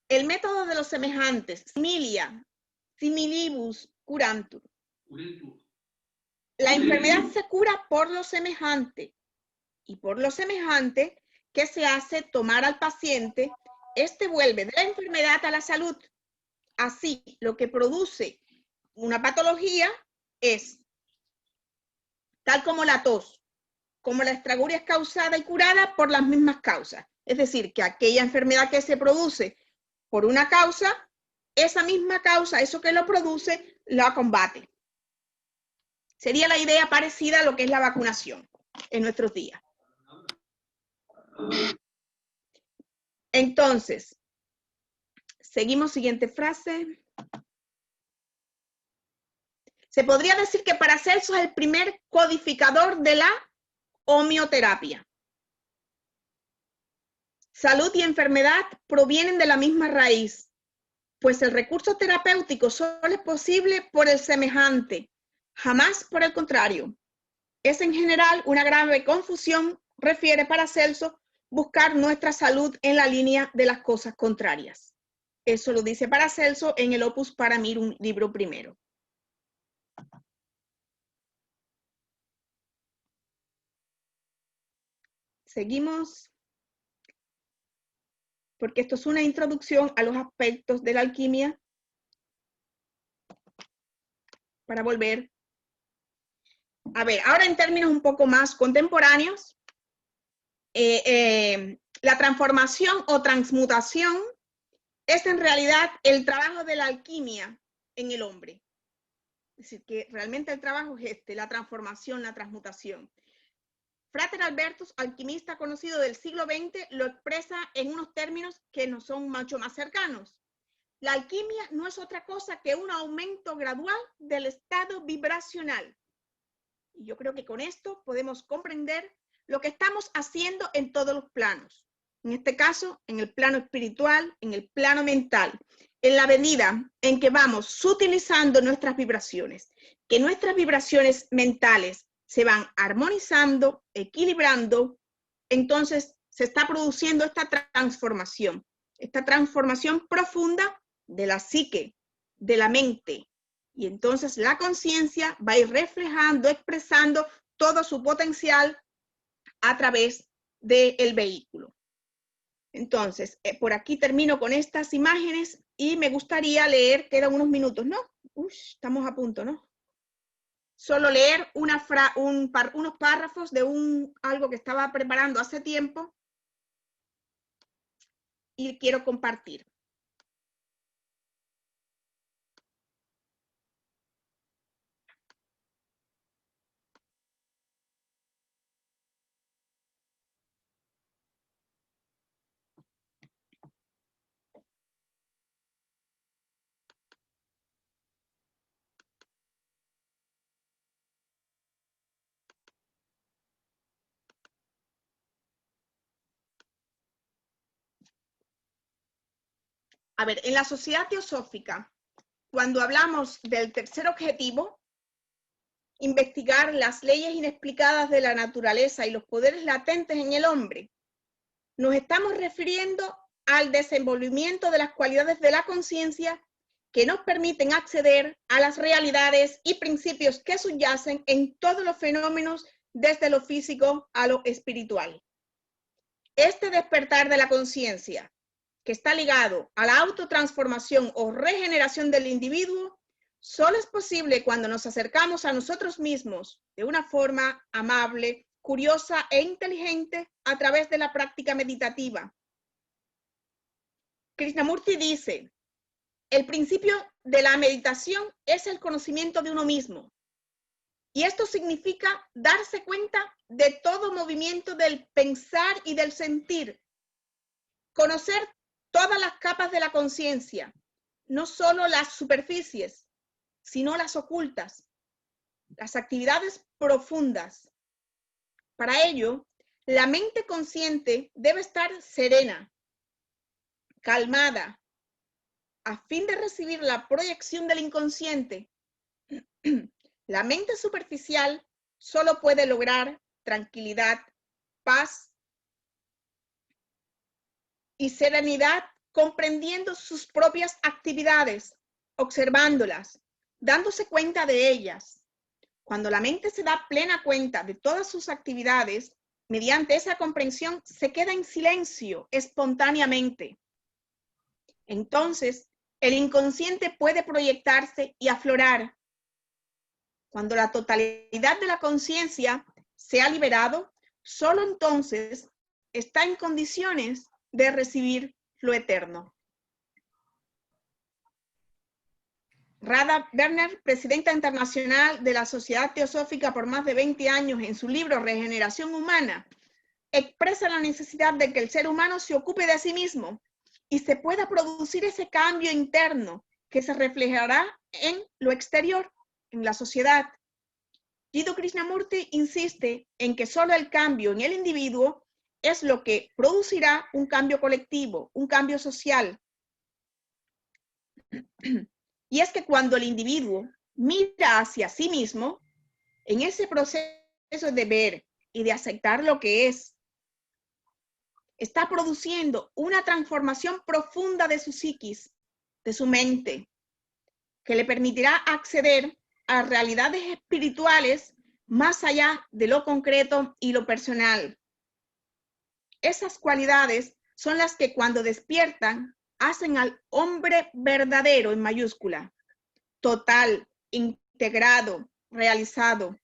El método de los semejantes, similia, similibus curantur. La enfermedad se cura por lo semejante, y por lo semejante que se hace tomar al paciente, este vuelve de la enfermedad a la salud. Así, lo que produce una patología es, tal como la tos, como la estraguria es causada y curada por las mismas causas. Es decir, que aquella enfermedad que se produce por una causa, esa misma causa, eso que lo produce, la combate. Sería la idea parecida a lo que es la vacunación en nuestros días. Entonces, seguimos, siguiente frase. Se podría decir que Paracelso es el primer codificador de la homeoterapia. Salud y enfermedad provienen de la misma raíz, pues el recurso terapéutico solo es posible por el semejante, jamás por el contrario. Es en general una grave confusión, refiere Paracelso, buscar nuestra salud en la línea de las cosas contrarias. Eso lo dice Paracelso en el Opus Paramirum, libro primero. Seguimos, porque esto es una introducción a los aspectos de la alquimia, para volver. A ver, ahora en términos un poco más contemporáneos, la transformación o transmutación es en realidad el trabajo de la alquimia en el hombre. Es decir, que realmente el trabajo es la transformación, la transmutación. Frater Albertus, alquimista conocido del siglo XX, lo expresa en unos términos que nos son mucho más cercanos. La alquimia no es otra cosa que un aumento gradual del estado vibracional. Y yo creo que con esto podemos comprender lo que estamos haciendo en todos los planos. En este caso, en el plano espiritual, en el plano mental, en la medida en que vamos sutilizando nuestras vibraciones. que nuestras vibraciones mentales se van armonizando, equilibrando, entonces se está produciendo esta transformación profunda de la psique, de la mente. Y entonces la conciencia va a ir reflejando, expresando todo su potencial a través del vehículo. Entonces, por aquí termino con estas imágenes y me gustaría leer, quedan unos minutos, ¿no? Estamos a punto, ¿no? Solo leer unos párrafos de algo que estaba preparando hace tiempo y quiero compartir. A ver, en la sociedad teosófica, cuando hablamos del tercer objetivo, investigar las leyes inexplicadas de la naturaleza y los poderes latentes en el hombre, nos estamos refiriendo al desenvolvimiento de las cualidades de la conciencia que nos permiten acceder a las realidades y principios que subyacen en todos los fenómenos, desde lo físico a lo espiritual. Este despertar de la conciencia, que está ligado a la autotransformación o regeneración del individuo, solo es posible cuando nos acercamos a nosotros mismos de una forma amable, curiosa e inteligente a través de la práctica meditativa. Krishnamurti dice, el principio de la meditación es el conocimiento de uno mismo. Y esto significa darse cuenta de todo movimiento del pensar y del sentir. Conocer todas las capas de la conciencia, no solo las superficies, sino las ocultas, las actividades profundas. Para ello, la mente consciente debe estar serena, calmada, a fin de recibir la proyección del inconsciente. La mente superficial solo puede lograr tranquilidad, paz y serenidad comprendiendo sus propias actividades, observándolas, dándose cuenta de ellas. Cuando la mente se da plena cuenta de todas sus actividades, mediante esa comprensión se queda en silencio espontáneamente. Entonces, el inconsciente puede proyectarse y aflorar. Cuando la totalidad de la conciencia se ha liberado, solo entonces está en condiciones de recibir lo eterno. Radha Werner, presidenta internacional de la Sociedad Teosófica por más de 20 años, en su libro Regeneración Humana, expresa la necesidad de que el ser humano se ocupe de sí mismo y se pueda producir ese cambio interno que se reflejará en lo exterior, en la sociedad. Jiddu Krishnamurti insiste en que solo el cambio en el individuo es lo que producirá un cambio colectivo, un cambio social. Y es que cuando el individuo mira hacia sí mismo, en ese proceso de ver y de aceptar lo que es, está produciendo una transformación profunda de su psiquis, de su mente, que le permitirá acceder a realidades espirituales más allá de lo concreto y lo personal. Esas cualidades son las que cuando despiertan hacen al hombre verdadero en mayúscula, total, integrado, realizado.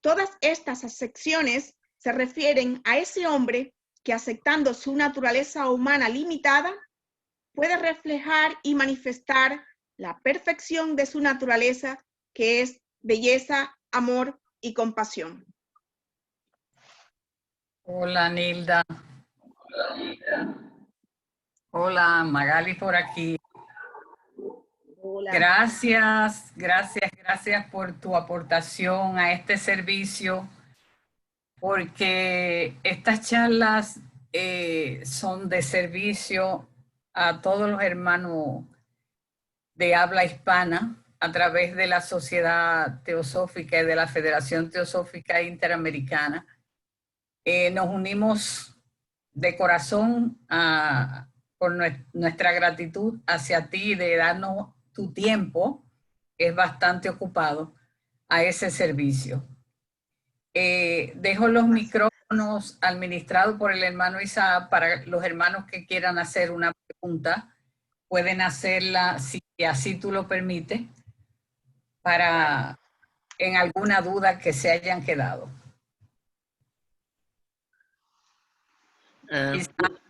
Todas estas acepciones se refieren a ese hombre que, aceptando su naturaleza humana limitada, puede reflejar y manifestar la perfección de su naturaleza, que es belleza, amor y compasión. Hola, Nilda. Hola, Magali por aquí. Hola. Gracias por tu aportación a este servicio, porque estas charlas son de servicio a todos los hermanos de habla hispana a través de la Sociedad Teosófica y de la Federación Teosófica Interamericana, nos unimos de corazón por nuestra gratitud hacia ti de darnos tu tiempo, que es bastante ocupado, a ese servicio. Dejo los micrófonos administrados por el hermano Isaac para los hermanos que quieran hacer una pregunta. Pueden hacerla, si así tú lo permites, para en alguna duda que se hayan quedado. Isaac,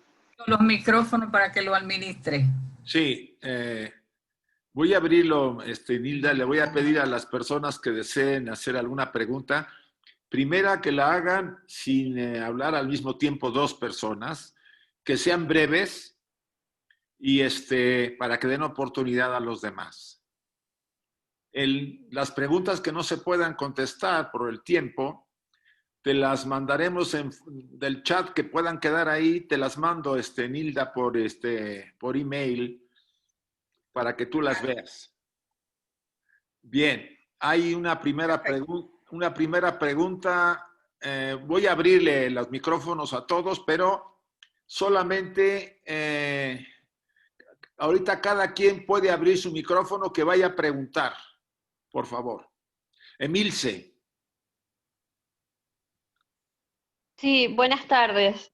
los micrófonos para que lo administre. Sí, voy a abrirlo, Nilda. Le voy a pedir a las personas que deseen hacer alguna pregunta, primera que la hagan sin hablar al mismo tiempo dos personas, que sean breves y para que den oportunidad a los demás. Las preguntas que no se puedan contestar por el tiempo, te las mandaremos del chat que puedan quedar ahí, te las mando, Nilda, por email para que tú las veas. Bien, hay una primera pregunta. Voy a abrirle los micrófonos a todos, pero solamente ahorita cada quien puede abrir su micrófono que vaya a preguntar, por favor. Emilce. Sí, buenas tardes.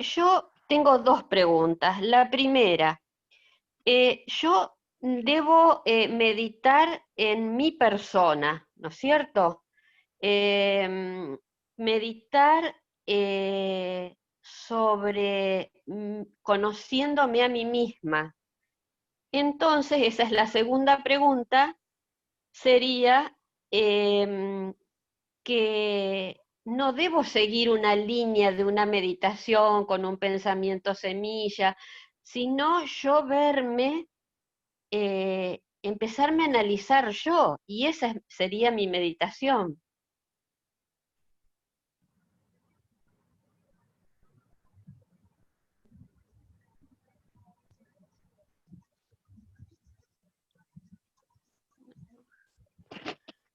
Yo tengo dos preguntas. La primera, yo debo meditar en mi persona, ¿no es cierto? Meditar sobre conociéndome a mí misma. Entonces, esa es la segunda pregunta, sería que no debo seguir una línea de una meditación con un pensamiento semilla, sino yo verme, empezarme a analizar yo, y esa sería mi meditación.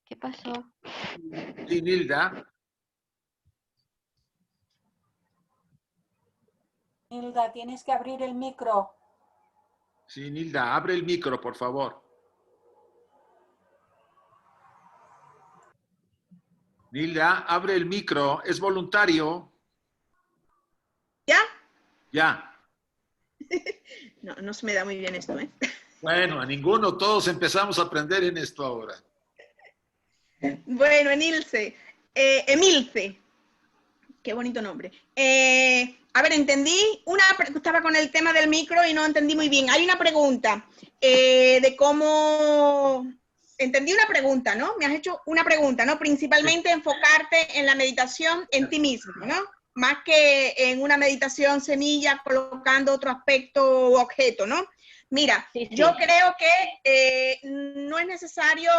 ¿Qué pasó? Sí, Nilda. Nilda, tienes que abrir el micro. Sí, Nilda, abre el micro, por favor. Nilda, abre el micro. Es voluntario. ¿Ya? Ya. No, no se me da muy bien esto, ¿eh? Bueno, a ninguno. Todos empezamos a aprender en esto ahora. Bueno, Emilce. Qué bonito nombre. A ver, estaba con el tema del micro y no entendí muy bien. Hay una pregunta de cómo... Entendí una pregunta, ¿no? Me has hecho una pregunta, ¿no? Principalmente enfocarte en la meditación en ti mismo, ¿no? Más que en una meditación semilla colocando otro aspecto u objeto, ¿no? Mira, Sí, sí. yo creo que no es necesario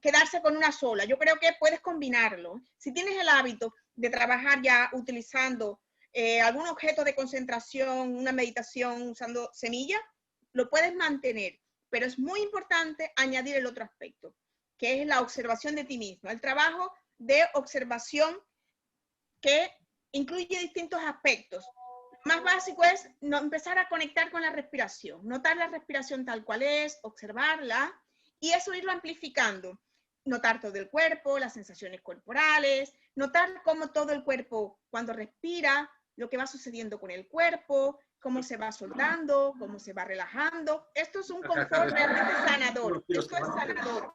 quedarse con una sola. Yo creo que puedes combinarlo. Si tienes el hábito de trabajar ya utilizando algún objeto de concentración, una meditación usando semilla, lo puedes mantener. Pero es muy importante añadir el otro aspecto, que es la observación de ti mismo. El trabajo de observación que incluye distintos aspectos. Lo más básico es empezar a conectar con la respiración, notar la respiración tal cual es, observarla y eso irlo amplificando. Notar todo el cuerpo, las sensaciones corporales, notar cómo todo el cuerpo cuando respira, lo que va sucediendo con el cuerpo, cómo se va soltando, cómo se va relajando. Esto es un confort realmente sanador. Esto es sanador.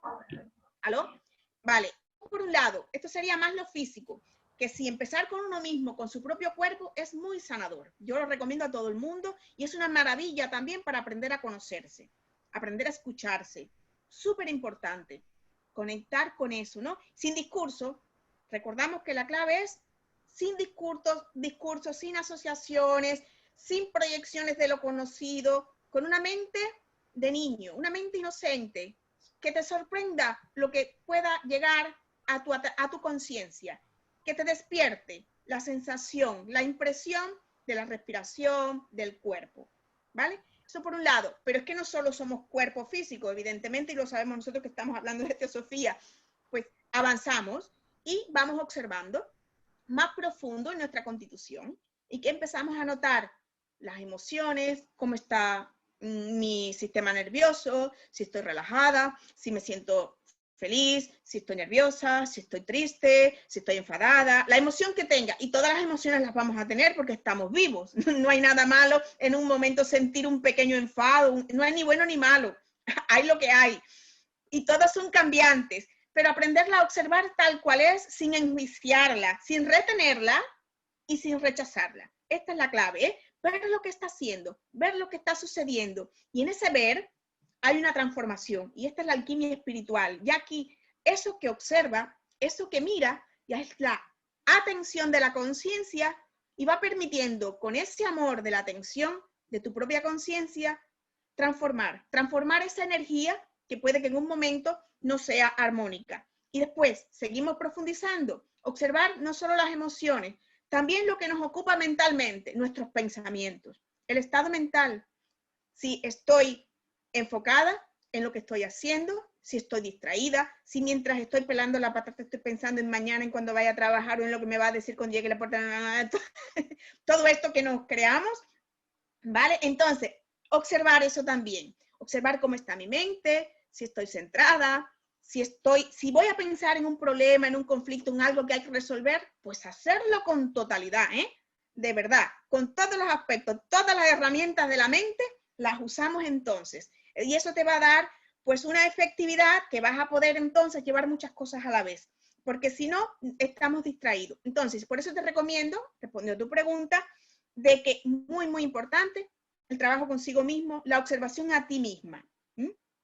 ¿Aló? Vale. Por un lado, esto sería más lo físico, que si empezar con uno mismo, con su propio cuerpo, es muy sanador. Yo lo recomiendo a todo el mundo y es una maravilla también para aprender a conocerse, aprender a escucharse. Súper importante, conectar con eso, ¿no? Sin discurso, recordamos que la clave es sin discursos, sin asociaciones, sin proyecciones de lo conocido, con una mente de niño, una mente inocente, que te sorprenda lo que pueda llegar a tu conciencia, que te despierte la sensación, la impresión de la respiración del cuerpo, ¿vale? Eso por un lado, pero es que no solo somos cuerpo físico, evidentemente, y lo sabemos nosotros que estamos hablando de teosofía, pues avanzamos y vamos observando más profundo en nuestra constitución y que empezamos a notar las emociones, cómo está mi sistema nervioso, si estoy relajada, si me siento feliz, si estoy nerviosa, si estoy triste, si estoy enfadada, la emoción que tenga, y todas las emociones las vamos a tener porque estamos vivos. No hay nada malo en un momento sentir un pequeño enfado, no hay ni bueno ni malo, hay lo que hay. Y todas son cambiantes, pero aprenderla a observar tal cual es, sin enjuiciarla, sin retenerla y sin rechazarla. Esta es la clave, ¿eh? Ver lo que está haciendo, ver lo que está sucediendo, y en ese ver hay una transformación, y esta es la alquimia espiritual. Ya aquí, eso que observa, eso que mira, ya es la atención de la conciencia, y va permitiendo con ese amor de la atención de tu propia conciencia transformar esa energía que puede que en un momento no sea armónica. Y después seguimos profundizando, observar no solo las emociones, también lo que nos ocupa mentalmente, nuestros pensamientos, el estado mental. Si estoy enfocada en lo que estoy haciendo, si estoy distraída, si mientras estoy pelando la patata estoy pensando en mañana, en cuando vaya a trabajar o en lo que me va a decir cuando llegue la puerta, todo esto que nos creamos, ¿vale? Entonces, observar eso también, observar cómo está mi mente, si estoy centrada, si voy a pensar en un problema, en un conflicto, en algo que hay que resolver, pues hacerlo con totalidad, ¿eh? De verdad, con todos los aspectos, todas las herramientas de la mente, las usamos entonces. Y eso te va a dar, pues, una efectividad que vas a poder entonces llevar muchas cosas a la vez. Porque si no, estamos distraídos. Entonces, por eso te recomiendo, respondiendo a tu pregunta, de que muy, muy importante, el trabajo consigo mismo, la observación a ti misma.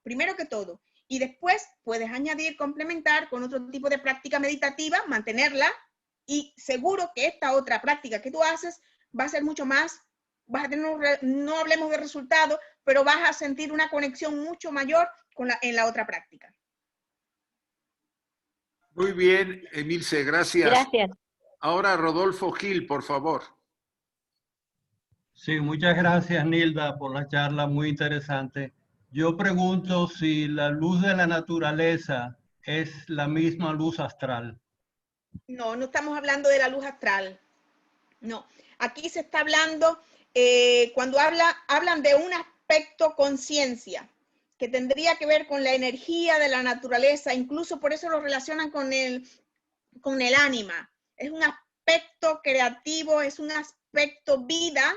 Primero que todo. Y después puedes añadir, complementar con otro tipo de práctica meditativa, mantenerla, y seguro que esta otra práctica que tú haces va a ser mucho más, vas a tener, no hablemos de resultados, pero vas a sentir una conexión mucho mayor en la otra práctica. Muy bien, Emilce, gracias. Gracias. Ahora Rodolfo Gil, por favor. Sí, muchas gracias, Nilda, por la charla muy interesante. Yo pregunto si la luz de la naturaleza es la misma luz astral. No, no estamos hablando de la luz astral. No, aquí se está hablando, cuando hablan de un aspecto conciencia, que tendría que ver con la energía de la naturaleza, incluso por eso lo relacionan con el ánima. Es un aspecto creativo, es un aspecto vida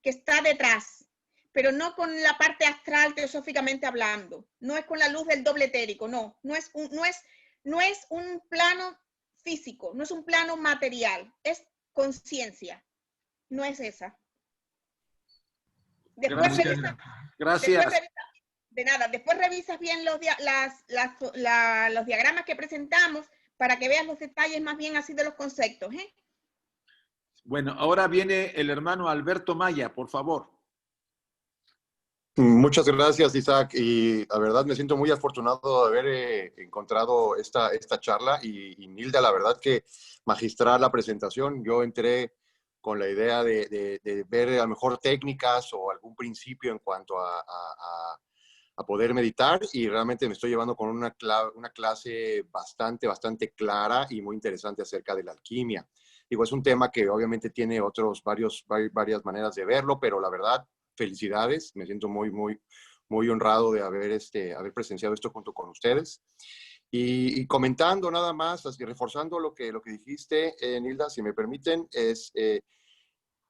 que está detrás, pero no con la parte astral teosóficamente hablando, no es con la luz del doble etérico, no es un plano físico, no es un plano material, es conciencia, no es esa. Después Gracias. Después revisas bien los diagramas que presentamos para que veas los detalles más bien así de los conceptos, ¿eh? Bueno, ahora viene el hermano Alberto Maya, por favor. Muchas gracias, Isaac, y la verdad me siento muy afortunado de haber encontrado esta charla, y Nilda, la verdad que magistral la presentación. Yo entré con la idea de ver a lo mejor técnicas o algún principio en cuanto a poder meditar, y realmente me estoy llevando con una clase bastante clara y muy interesante acerca de la alquimia. Digo, es un tema que obviamente tiene varias maneras de verlo, pero la verdad, felicidades, me siento muy honrado de haber presenciado esto junto con ustedes. Y comentando nada más, así, reforzando lo que dijiste, Nilda, si me permiten, es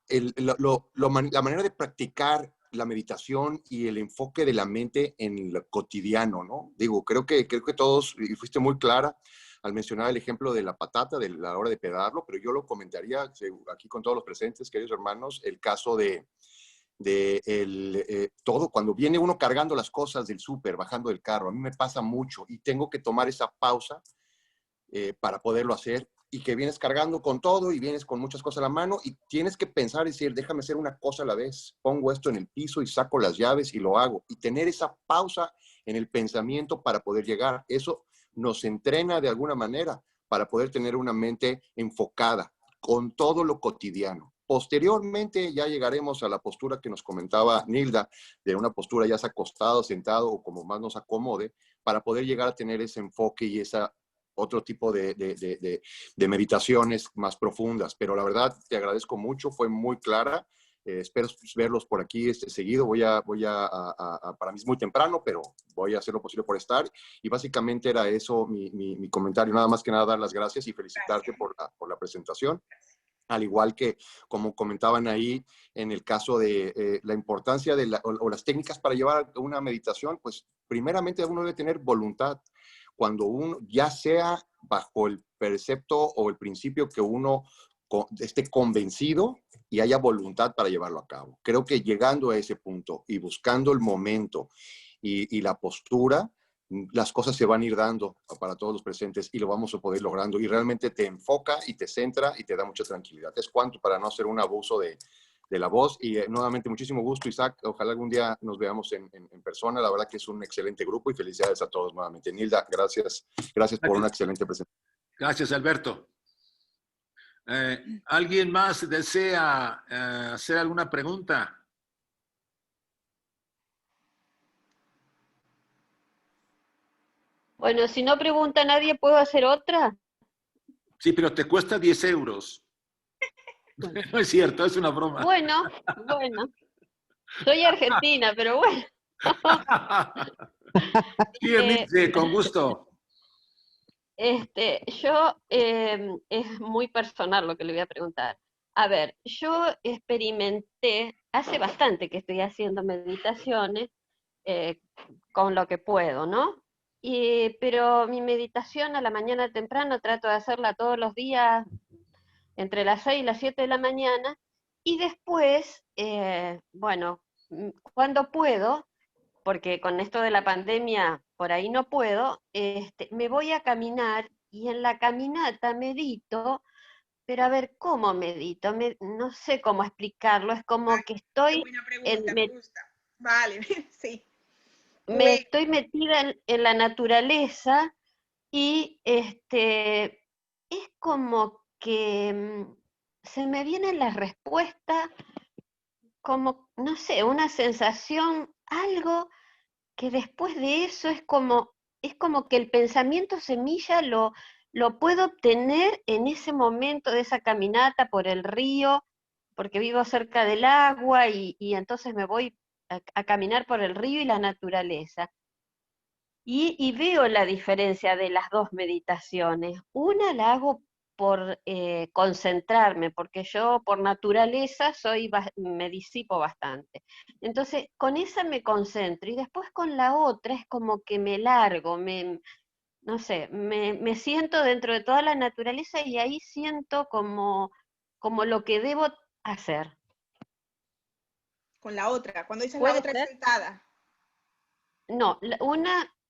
la manera de practicar la meditación y el enfoque de la mente en lo cotidiano, ¿no? Digo, creo que todos, y fuiste muy clara al mencionar el ejemplo de la patata, de la hora de pedarlo, pero yo lo comentaría aquí con todos los presentes, queridos hermanos, el caso de todo, cuando viene uno cargando las cosas del súper, bajando del carro, a mí me pasa mucho y tengo que tomar esa pausa para poderlo hacer, y que vienes cargando con todo y vienes con muchas cosas a la mano y tienes que pensar y decir, déjame hacer una cosa a la vez, pongo esto en el piso y saco las llaves y lo hago, y tener esa pausa en el pensamiento para poder llegar. Eso nos entrena de alguna manera para poder tener una mente enfocada con todo lo cotidiano. Posteriormente ya llegaremos a la postura que nos comentaba Nilda, de una postura ya sea acostado, sentado o como más nos acomode, para poder llegar a tener ese enfoque y esa otro tipo de meditaciones más profundas. Pero la verdad, te agradezco mucho, fue muy clara. Espero verlos por aquí seguido. Para mí es muy temprano, pero voy a hacer lo posible por estar. Y básicamente era eso mi comentario. Nada más que nada dar las gracias y felicitarte por la presentación. Al igual que, como comentaban ahí, en el caso de la importancia o las técnicas para llevar una meditación, pues primeramente uno debe tener voluntad. Cuando uno, ya sea bajo el precepto o el principio que uno esté convencido y haya voluntad para llevarlo a cabo. Creo que llegando a ese punto y buscando el momento y la postura, las cosas se van a ir dando para todos los presentes y lo vamos a poder logrando. Y realmente te enfoca y te centra y te da mucha tranquilidad. Es cuanto para no hacer un abuso de la voz. Y nuevamente, muchísimo gusto, Isaac. Ojalá algún día nos veamos en persona. La verdad que es un excelente grupo y felicidades a todos nuevamente. Nilda, gracias por una excelente presentación. Gracias, Alberto. ¿Alguien más desea hacer alguna pregunta? Bueno, si no pregunta nadie, ¿puedo hacer otra? Sí, pero te cuesta 10 euros. No es cierto, es una broma. Bueno, soy argentina, pero bueno. Sí, con gusto. Yo, es muy personal lo que le voy a preguntar. A ver, yo experimenté, hace bastante que estoy haciendo meditaciones, con lo que puedo, ¿no? Pero mi meditación a la mañana temprano trato de hacerla todos los días entre las 6 y las 7 de la mañana, y después, bueno, cuando puedo, porque con esto de la pandemia por ahí no puedo, me voy a caminar y en la caminata medito, pero a ver, ¿cómo medito? No sé cómo explicarlo, es como que Qué estoy, buena pregunta, me gusta. Vale, sí. me Pues, estoy metida en la naturaleza y es como que se me vienen las respuestas, como, no sé, una sensación, algo que después de eso es como que el pensamiento semilla lo puedo obtener en ese momento de esa caminata por el río, porque vivo cerca del agua y entonces me voy a caminar por el río y la naturaleza. Y veo la diferencia de las dos meditaciones. Una la hago por concentrarme, porque yo por naturaleza me disipo bastante. Entonces, con esa me concentro y después con la otra es como que me largo, no sé, me siento dentro de toda la naturaleza y ahí siento como lo que debo hacer. con la otra. Cuando dices la ¿Puede otra es ser? sentada. No,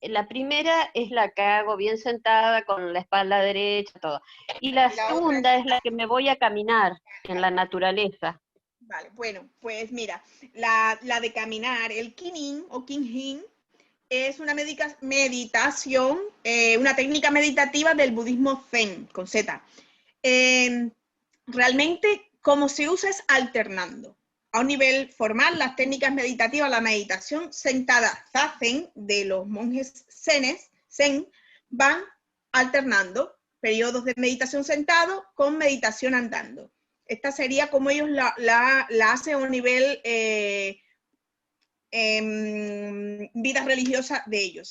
la primera es la que hago bien sentada, con la espalda derecha, todo. Y la Y la otra es... segunda es la que me voy a caminar en la naturaleza. Vale, bueno, pues mira, la de caminar, el Qigong o Qigong, es una meditación, una técnica meditativa del budismo Zen, con Z. Realmente, como se usa es alternando. A un nivel formal, las técnicas meditativas, la meditación sentada Zazen de los monjes Zen, van alternando periodos de meditación sentado con meditación andando. Esta sería como ellos la hacen a un nivel vida religiosa de ellos.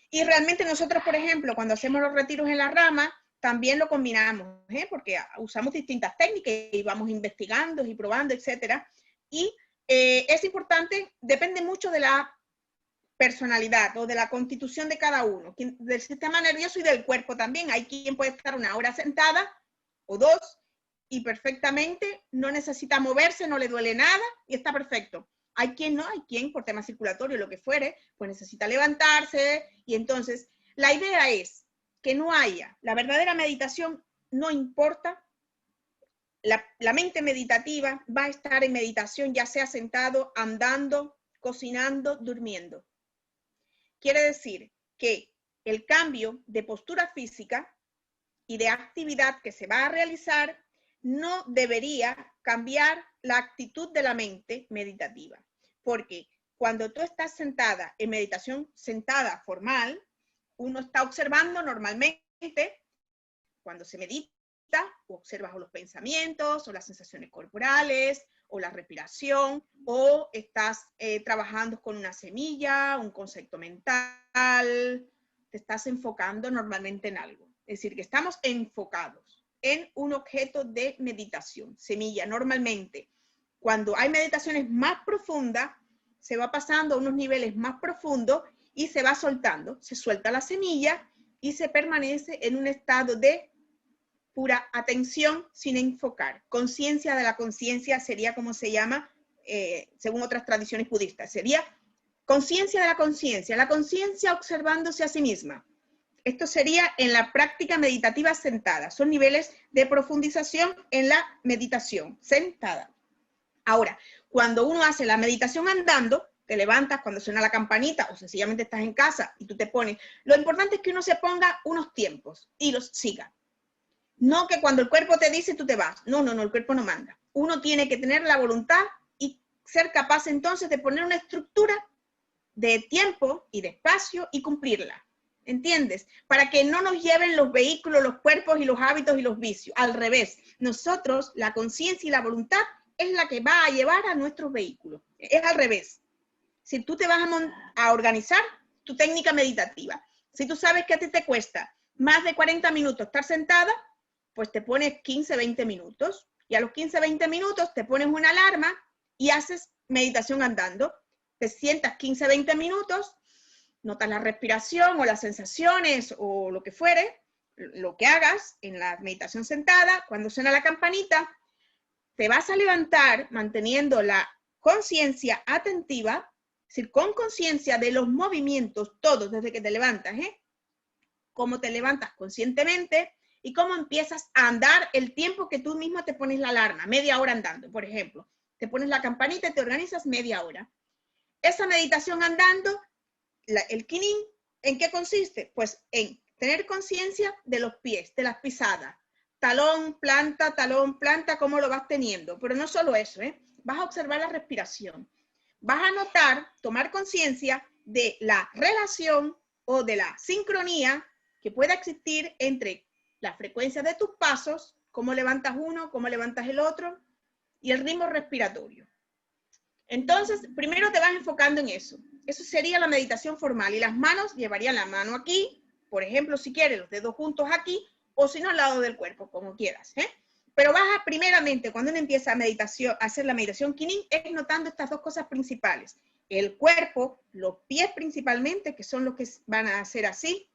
Y realmente nosotros, por ejemplo, cuando hacemos los retiros en la rama, también lo combinamos, porque usamos distintas técnicas y vamos investigando y probando, etcétera. Y es importante, depende mucho de la personalidad o de la constitución de cada uno, del sistema nervioso y del cuerpo también. Hay quien puede estar una hora sentada o dos y perfectamente no necesita moverse, no le duele nada y está perfecto. Hay quien no, hay quien por tema circulatorio, lo que fuere, pues necesita levantarse y entonces la idea es que no haya, la verdadera meditación no importa, la mente meditativa va a estar en meditación ya sea sentado, andando, cocinando, durmiendo. Quiere decir que el cambio de postura física y de actividad que se va a realizar no debería cambiar la actitud de la mente meditativa. Porque cuando tú estás sentada en meditación sentada formal, uno está observando normalmente, cuando se medita, observas los pensamientos o las sensaciones corporales o la respiración, o estás trabajando con una semilla, un concepto mental, te estás enfocando normalmente en algo. Es decir, que estamos enfocados en un objeto de meditación, semilla. Normalmente, cuando hay meditaciones más profundas, se va pasando a unos niveles más profundos y se va soltando. Se suelta la semilla y se permanece en un estado de pura atención sin enfocar. Conciencia de la conciencia sería como se llama, según otras tradiciones budistas. Sería conciencia de la conciencia observándose a sí misma. Esto sería en la práctica meditativa sentada. Son niveles de profundización en la meditación sentada. Ahora, cuando uno hace la meditación andando, te levantas cuando suena la campanita o sencillamente estás en casa y tú te pones, lo importante es que uno se ponga unos tiempos y los siga. No que cuando el cuerpo te dice tú te vas. No, el cuerpo no manda. Uno tiene que tener la voluntad y ser capaz entonces de poner una estructura de tiempo y de espacio y cumplirla. ¿Entiendes? Para que no nos lleven los vehículos, los cuerpos y los hábitos y los vicios. Al revés, nosotros, la conciencia y la voluntad es la que va a llevar a nuestros vehículos. Es al revés. Si tú te vas a organizar tu técnica meditativa, si tú sabes que a ti te cuesta más de 40 minutos estar sentada, pues te pones 15, 20 minutos. Y a los 15, 20 minutos te pones una alarma y haces meditación andando. Te sientas 15, 20 minutos, notas la respiración o las sensaciones o lo que fuere, lo que hagas en la meditación sentada. Cuando suena la campanita, te vas a levantar manteniendo la conciencia atentiva, es decir, con conciencia de los movimientos, todos desde que te levantas, cómo te levantas conscientemente y cómo empiezas a andar el tiempo que tú mismo te pones la alarma, media hora andando, por ejemplo. Te pones la campanita y te organizas media hora. Esa meditación andando, el Qigong, ¿en qué consiste? Pues en tener conciencia de los pies, de las pisadas. Talón, planta, cómo lo vas teniendo. Pero no solo eso, vas a observar la respiración. Vas a notar, tomar conciencia de la relación o de la sincronía que pueda existir entre la frecuencia de tus pasos, cómo levantas uno, cómo levantas el otro, y el ritmo respiratorio. Entonces, primero te vas enfocando en eso. Eso sería la meditación formal. Y las manos, llevarían la mano aquí, por ejemplo, si quieres, los dedos juntos aquí, o si no, al lado del cuerpo, como quieras. Pero vas a, primeramente, cuando uno empieza a hacer la meditación Qigong, es notando estas dos cosas principales. El cuerpo, los pies principalmente, que son los que van a hacer así,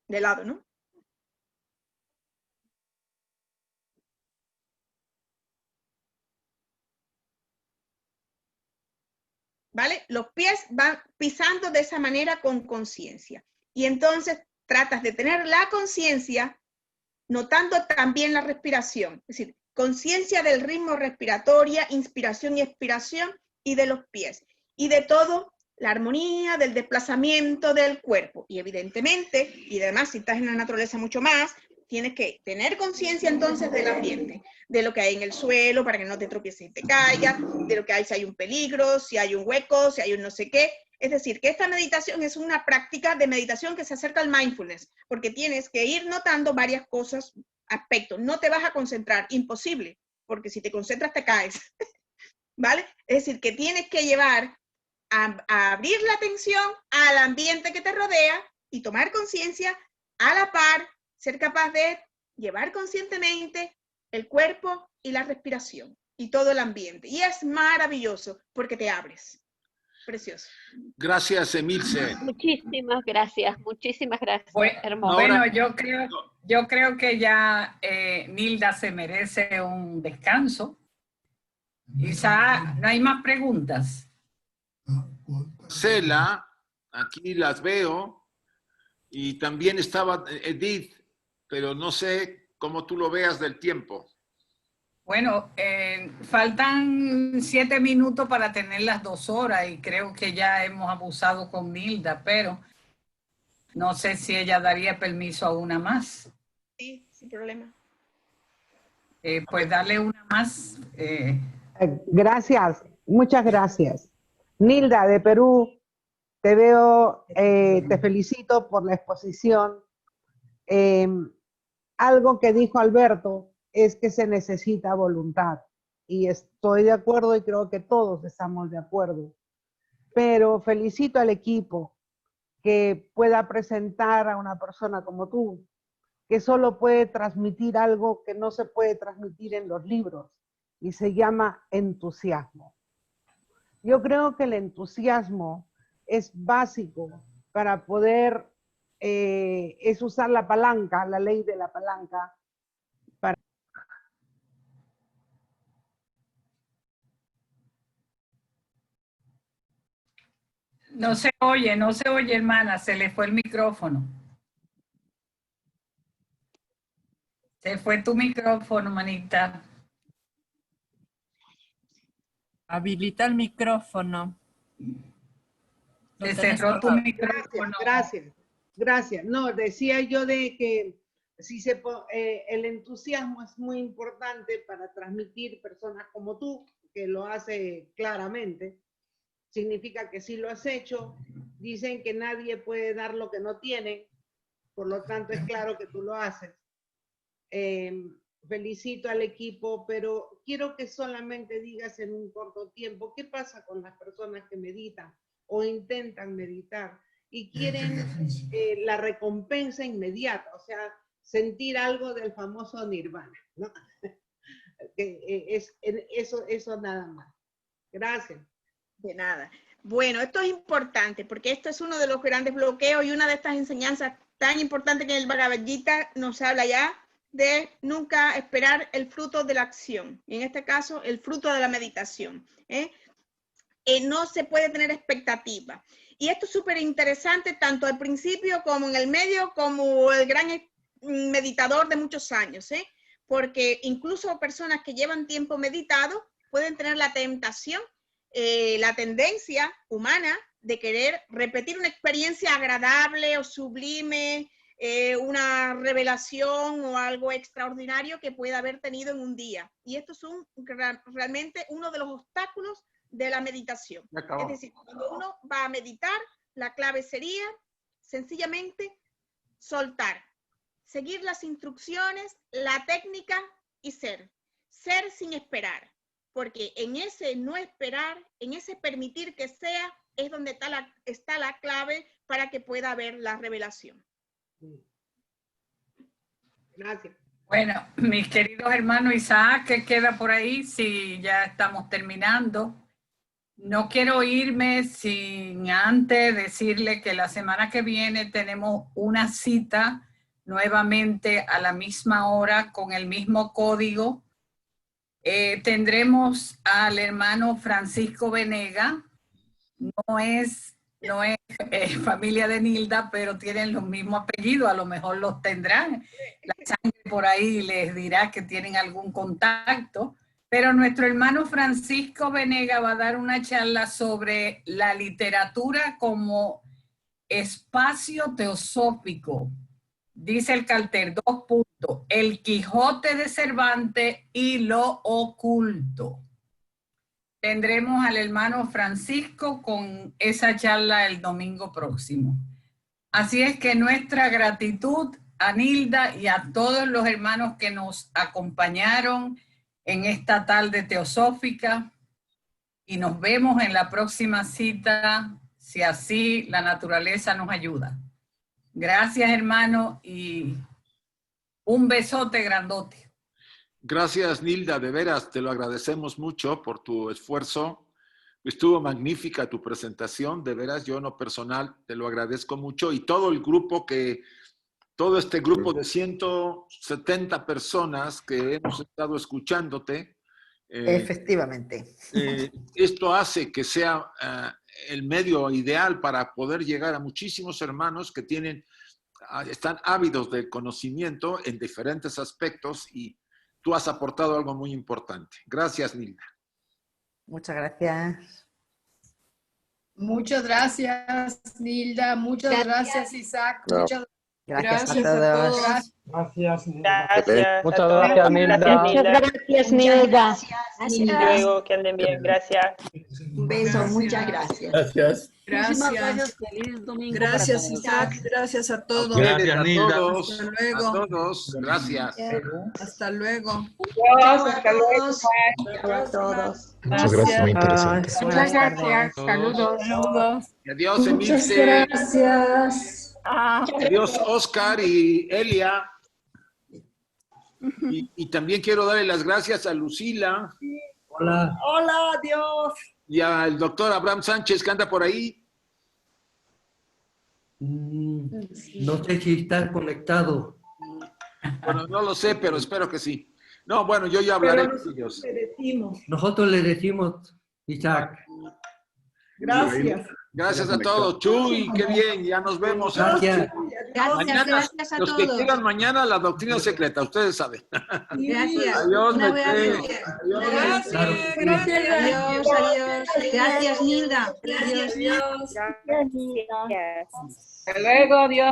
de lado, ¿no? ¿Vale? Los pies van pisando de esa manera con conciencia. Y entonces tratas de tener la conciencia notando también la respiración. Es decir, conciencia del ritmo respiratorio, inspiración y expiración, y de los pies. Y de todo, la armonía del desplazamiento del cuerpo. Y evidentemente, y además si estás en la naturaleza mucho más, tienes que tener conciencia entonces del ambiente, de lo que hay en el suelo para que no te tropieces y te caigas, de lo que hay si hay un peligro, si hay un hueco, si hay un no sé qué. Es decir, que esta meditación es una práctica de meditación que se acerca al mindfulness, porque tienes que ir notando varias cosas, aspectos. No te vas a concentrar, imposible, porque si te concentras te caes. ¿Vale? Es decir, que tienes que llevar a abrir la atención al ambiente que te rodea y tomar conciencia a la par, ser capaz de llevar conscientemente el cuerpo y la respiración y todo el ambiente. Y es maravilloso porque te abres. Precioso. Gracias, Emilce. Muchísimas gracias. Hermoso. Bueno, yo creo que ya Nilda se merece un descanso. Quizá no hay más preguntas. Cela, aquí las veo, y también estaba Edith, pero no sé cómo tú lo veas del tiempo. Bueno, faltan 7 minutos para tener las 2 horas y creo que ya hemos abusado con Nilda, pero No sé si ella daría permiso a una más. Sí, sin problema. Pues dale una más. Gracias, muchas gracias. Nilda, de Perú, te veo, te felicito por la exposición. Algo que dijo Alberto es que se necesita voluntad. Y estoy de acuerdo y creo que todos estamos de acuerdo. Pero felicito al equipo que pueda presentar a una persona como tú, que solo puede transmitir algo que no se puede transmitir en los libros, y se llama entusiasmo. Yo creo que el entusiasmo es básico para poder, es usar la palanca, la ley de la palanca, para... No se oye, hermana, se le fue el micrófono. Se fue tu micrófono, manita. Habilita el micrófono. Se cerró tu micrófono. Gracias. No, decía yo de que si el entusiasmo es muy importante para transmitir personas como tú, que lo hace claramente. Significa que si lo has hecho, dicen que nadie puede dar lo que no tiene, por lo tanto es claro que tú lo haces. Felicito al equipo, pero quiero que solamente digas en un corto tiempo qué pasa con las personas que meditan o intentan meditar y quieren la recompensa inmediata, o sea, sentir algo del famoso nirvana, ¿no? Eso nada más. Gracias. De nada. Bueno, esto es importante porque esto es uno de los grandes bloqueos y una de estas enseñanzas tan importantes que en el Bhagavad Gita nos habla ya de nunca esperar el fruto de la acción. Y en este caso, el fruto de la meditación. No se puede tener expectativa. Y esto es súper interesante tanto al principio como en el medio, como el gran meditador de muchos años. Porque incluso personas que llevan tiempo meditado pueden tener la tentación, la tendencia humana de querer repetir una experiencia agradable o sublime, una revelación o algo extraordinario que pueda haber tenido en un día. Y esto es realmente uno de los obstáculos de la meditación. Es decir, cuando uno va a meditar, la clave sería sencillamente soltar, seguir las instrucciones, la técnica y ser sin esperar. Porque en ese no esperar, en ese permitir que sea, es donde está la clave para que pueda haber la revelación. Gracias. Bueno, mis queridos hermanos, Isaac, ¿qué queda por ahí? Si ya estamos terminando. No quiero irme sin antes decirle que la semana que viene tenemos una cita nuevamente a la misma hora con el mismo código. Tendremos al hermano Francisco Venega. No es familia de Nilda, pero tienen los mismos apellidos, a lo mejor los tendrán. La sangre por ahí les dirá que tienen algún contacto. Pero nuestro hermano Francisco Venega va a dar una charla sobre la literatura como espacio teosófico. Dice el cartel, 2 puntos, el Quijote de Cervantes y lo oculto. Tendremos al hermano Francisco con esa charla el domingo próximo. Así es que nuestra gratitud a Nilda y a todos los hermanos que nos acompañaron en esta tarde teosófica, y nos vemos en la próxima cita, si así la naturaleza nos ayuda. Gracias, hermano, y un besote grandote. Gracias, Nilda, de veras, te lo agradecemos mucho por tu esfuerzo. Estuvo magnífica tu presentación, de veras, yo en lo personal te lo agradezco mucho, y todo el grupo todo este grupo de 170 personas que hemos estado escuchándote. Efectivamente. Esto hace que sea el medio ideal para poder llegar a muchísimos hermanos que están ávidos de conocimiento en diferentes aspectos, y tú has aportado algo muy importante. Gracias, Nilda. Muchas gracias. Muchas gracias, Nilda. Muchas gracias, Isaac. No. Muchas Gracias a gracias a todos. todos. Gracias. Gracias. Muchas gracias, Nilda. Muchas gracias, Nilda. Hasta luego, que anden bien. Gracias. Un beso, muchas gracias. Gracias. Gracias. Feliz domingo. Gracias, Isaac. Gracias a todos. Gracias, A Nilda. todos. Hasta luego. A todos. Gracias. Hasta luego. Hasta luego. A todos. Muchas gracias, muy interesante. Muchas gracias. Saludos. Saludos. Y adiós, Emilce. Gracias. Adiós, Oscar y Elia. Y también quiero darle las gracias a Lucila Hola. Hola, adiós. y al doctor Abraham Sánchez, que anda por ahí. No sé si está conectado. Bueno, no lo sé, pero espero que sí. No, bueno, yo ya hablaré con ellos. Nosotros le decimos, Isaac. Gracias. Gracias a todos. Chuy, qué bien, ya nos vemos. Gracias. Mañana, gracias a los que todos. quieran mañana la doctrina secreta, ustedes saben. Gracias. Adiós, Un abrazo. Mete. Adiós. Claro. Adiós, adiós. Gracias, Nilda. Adiós. Gracias. Hasta luego, adiós.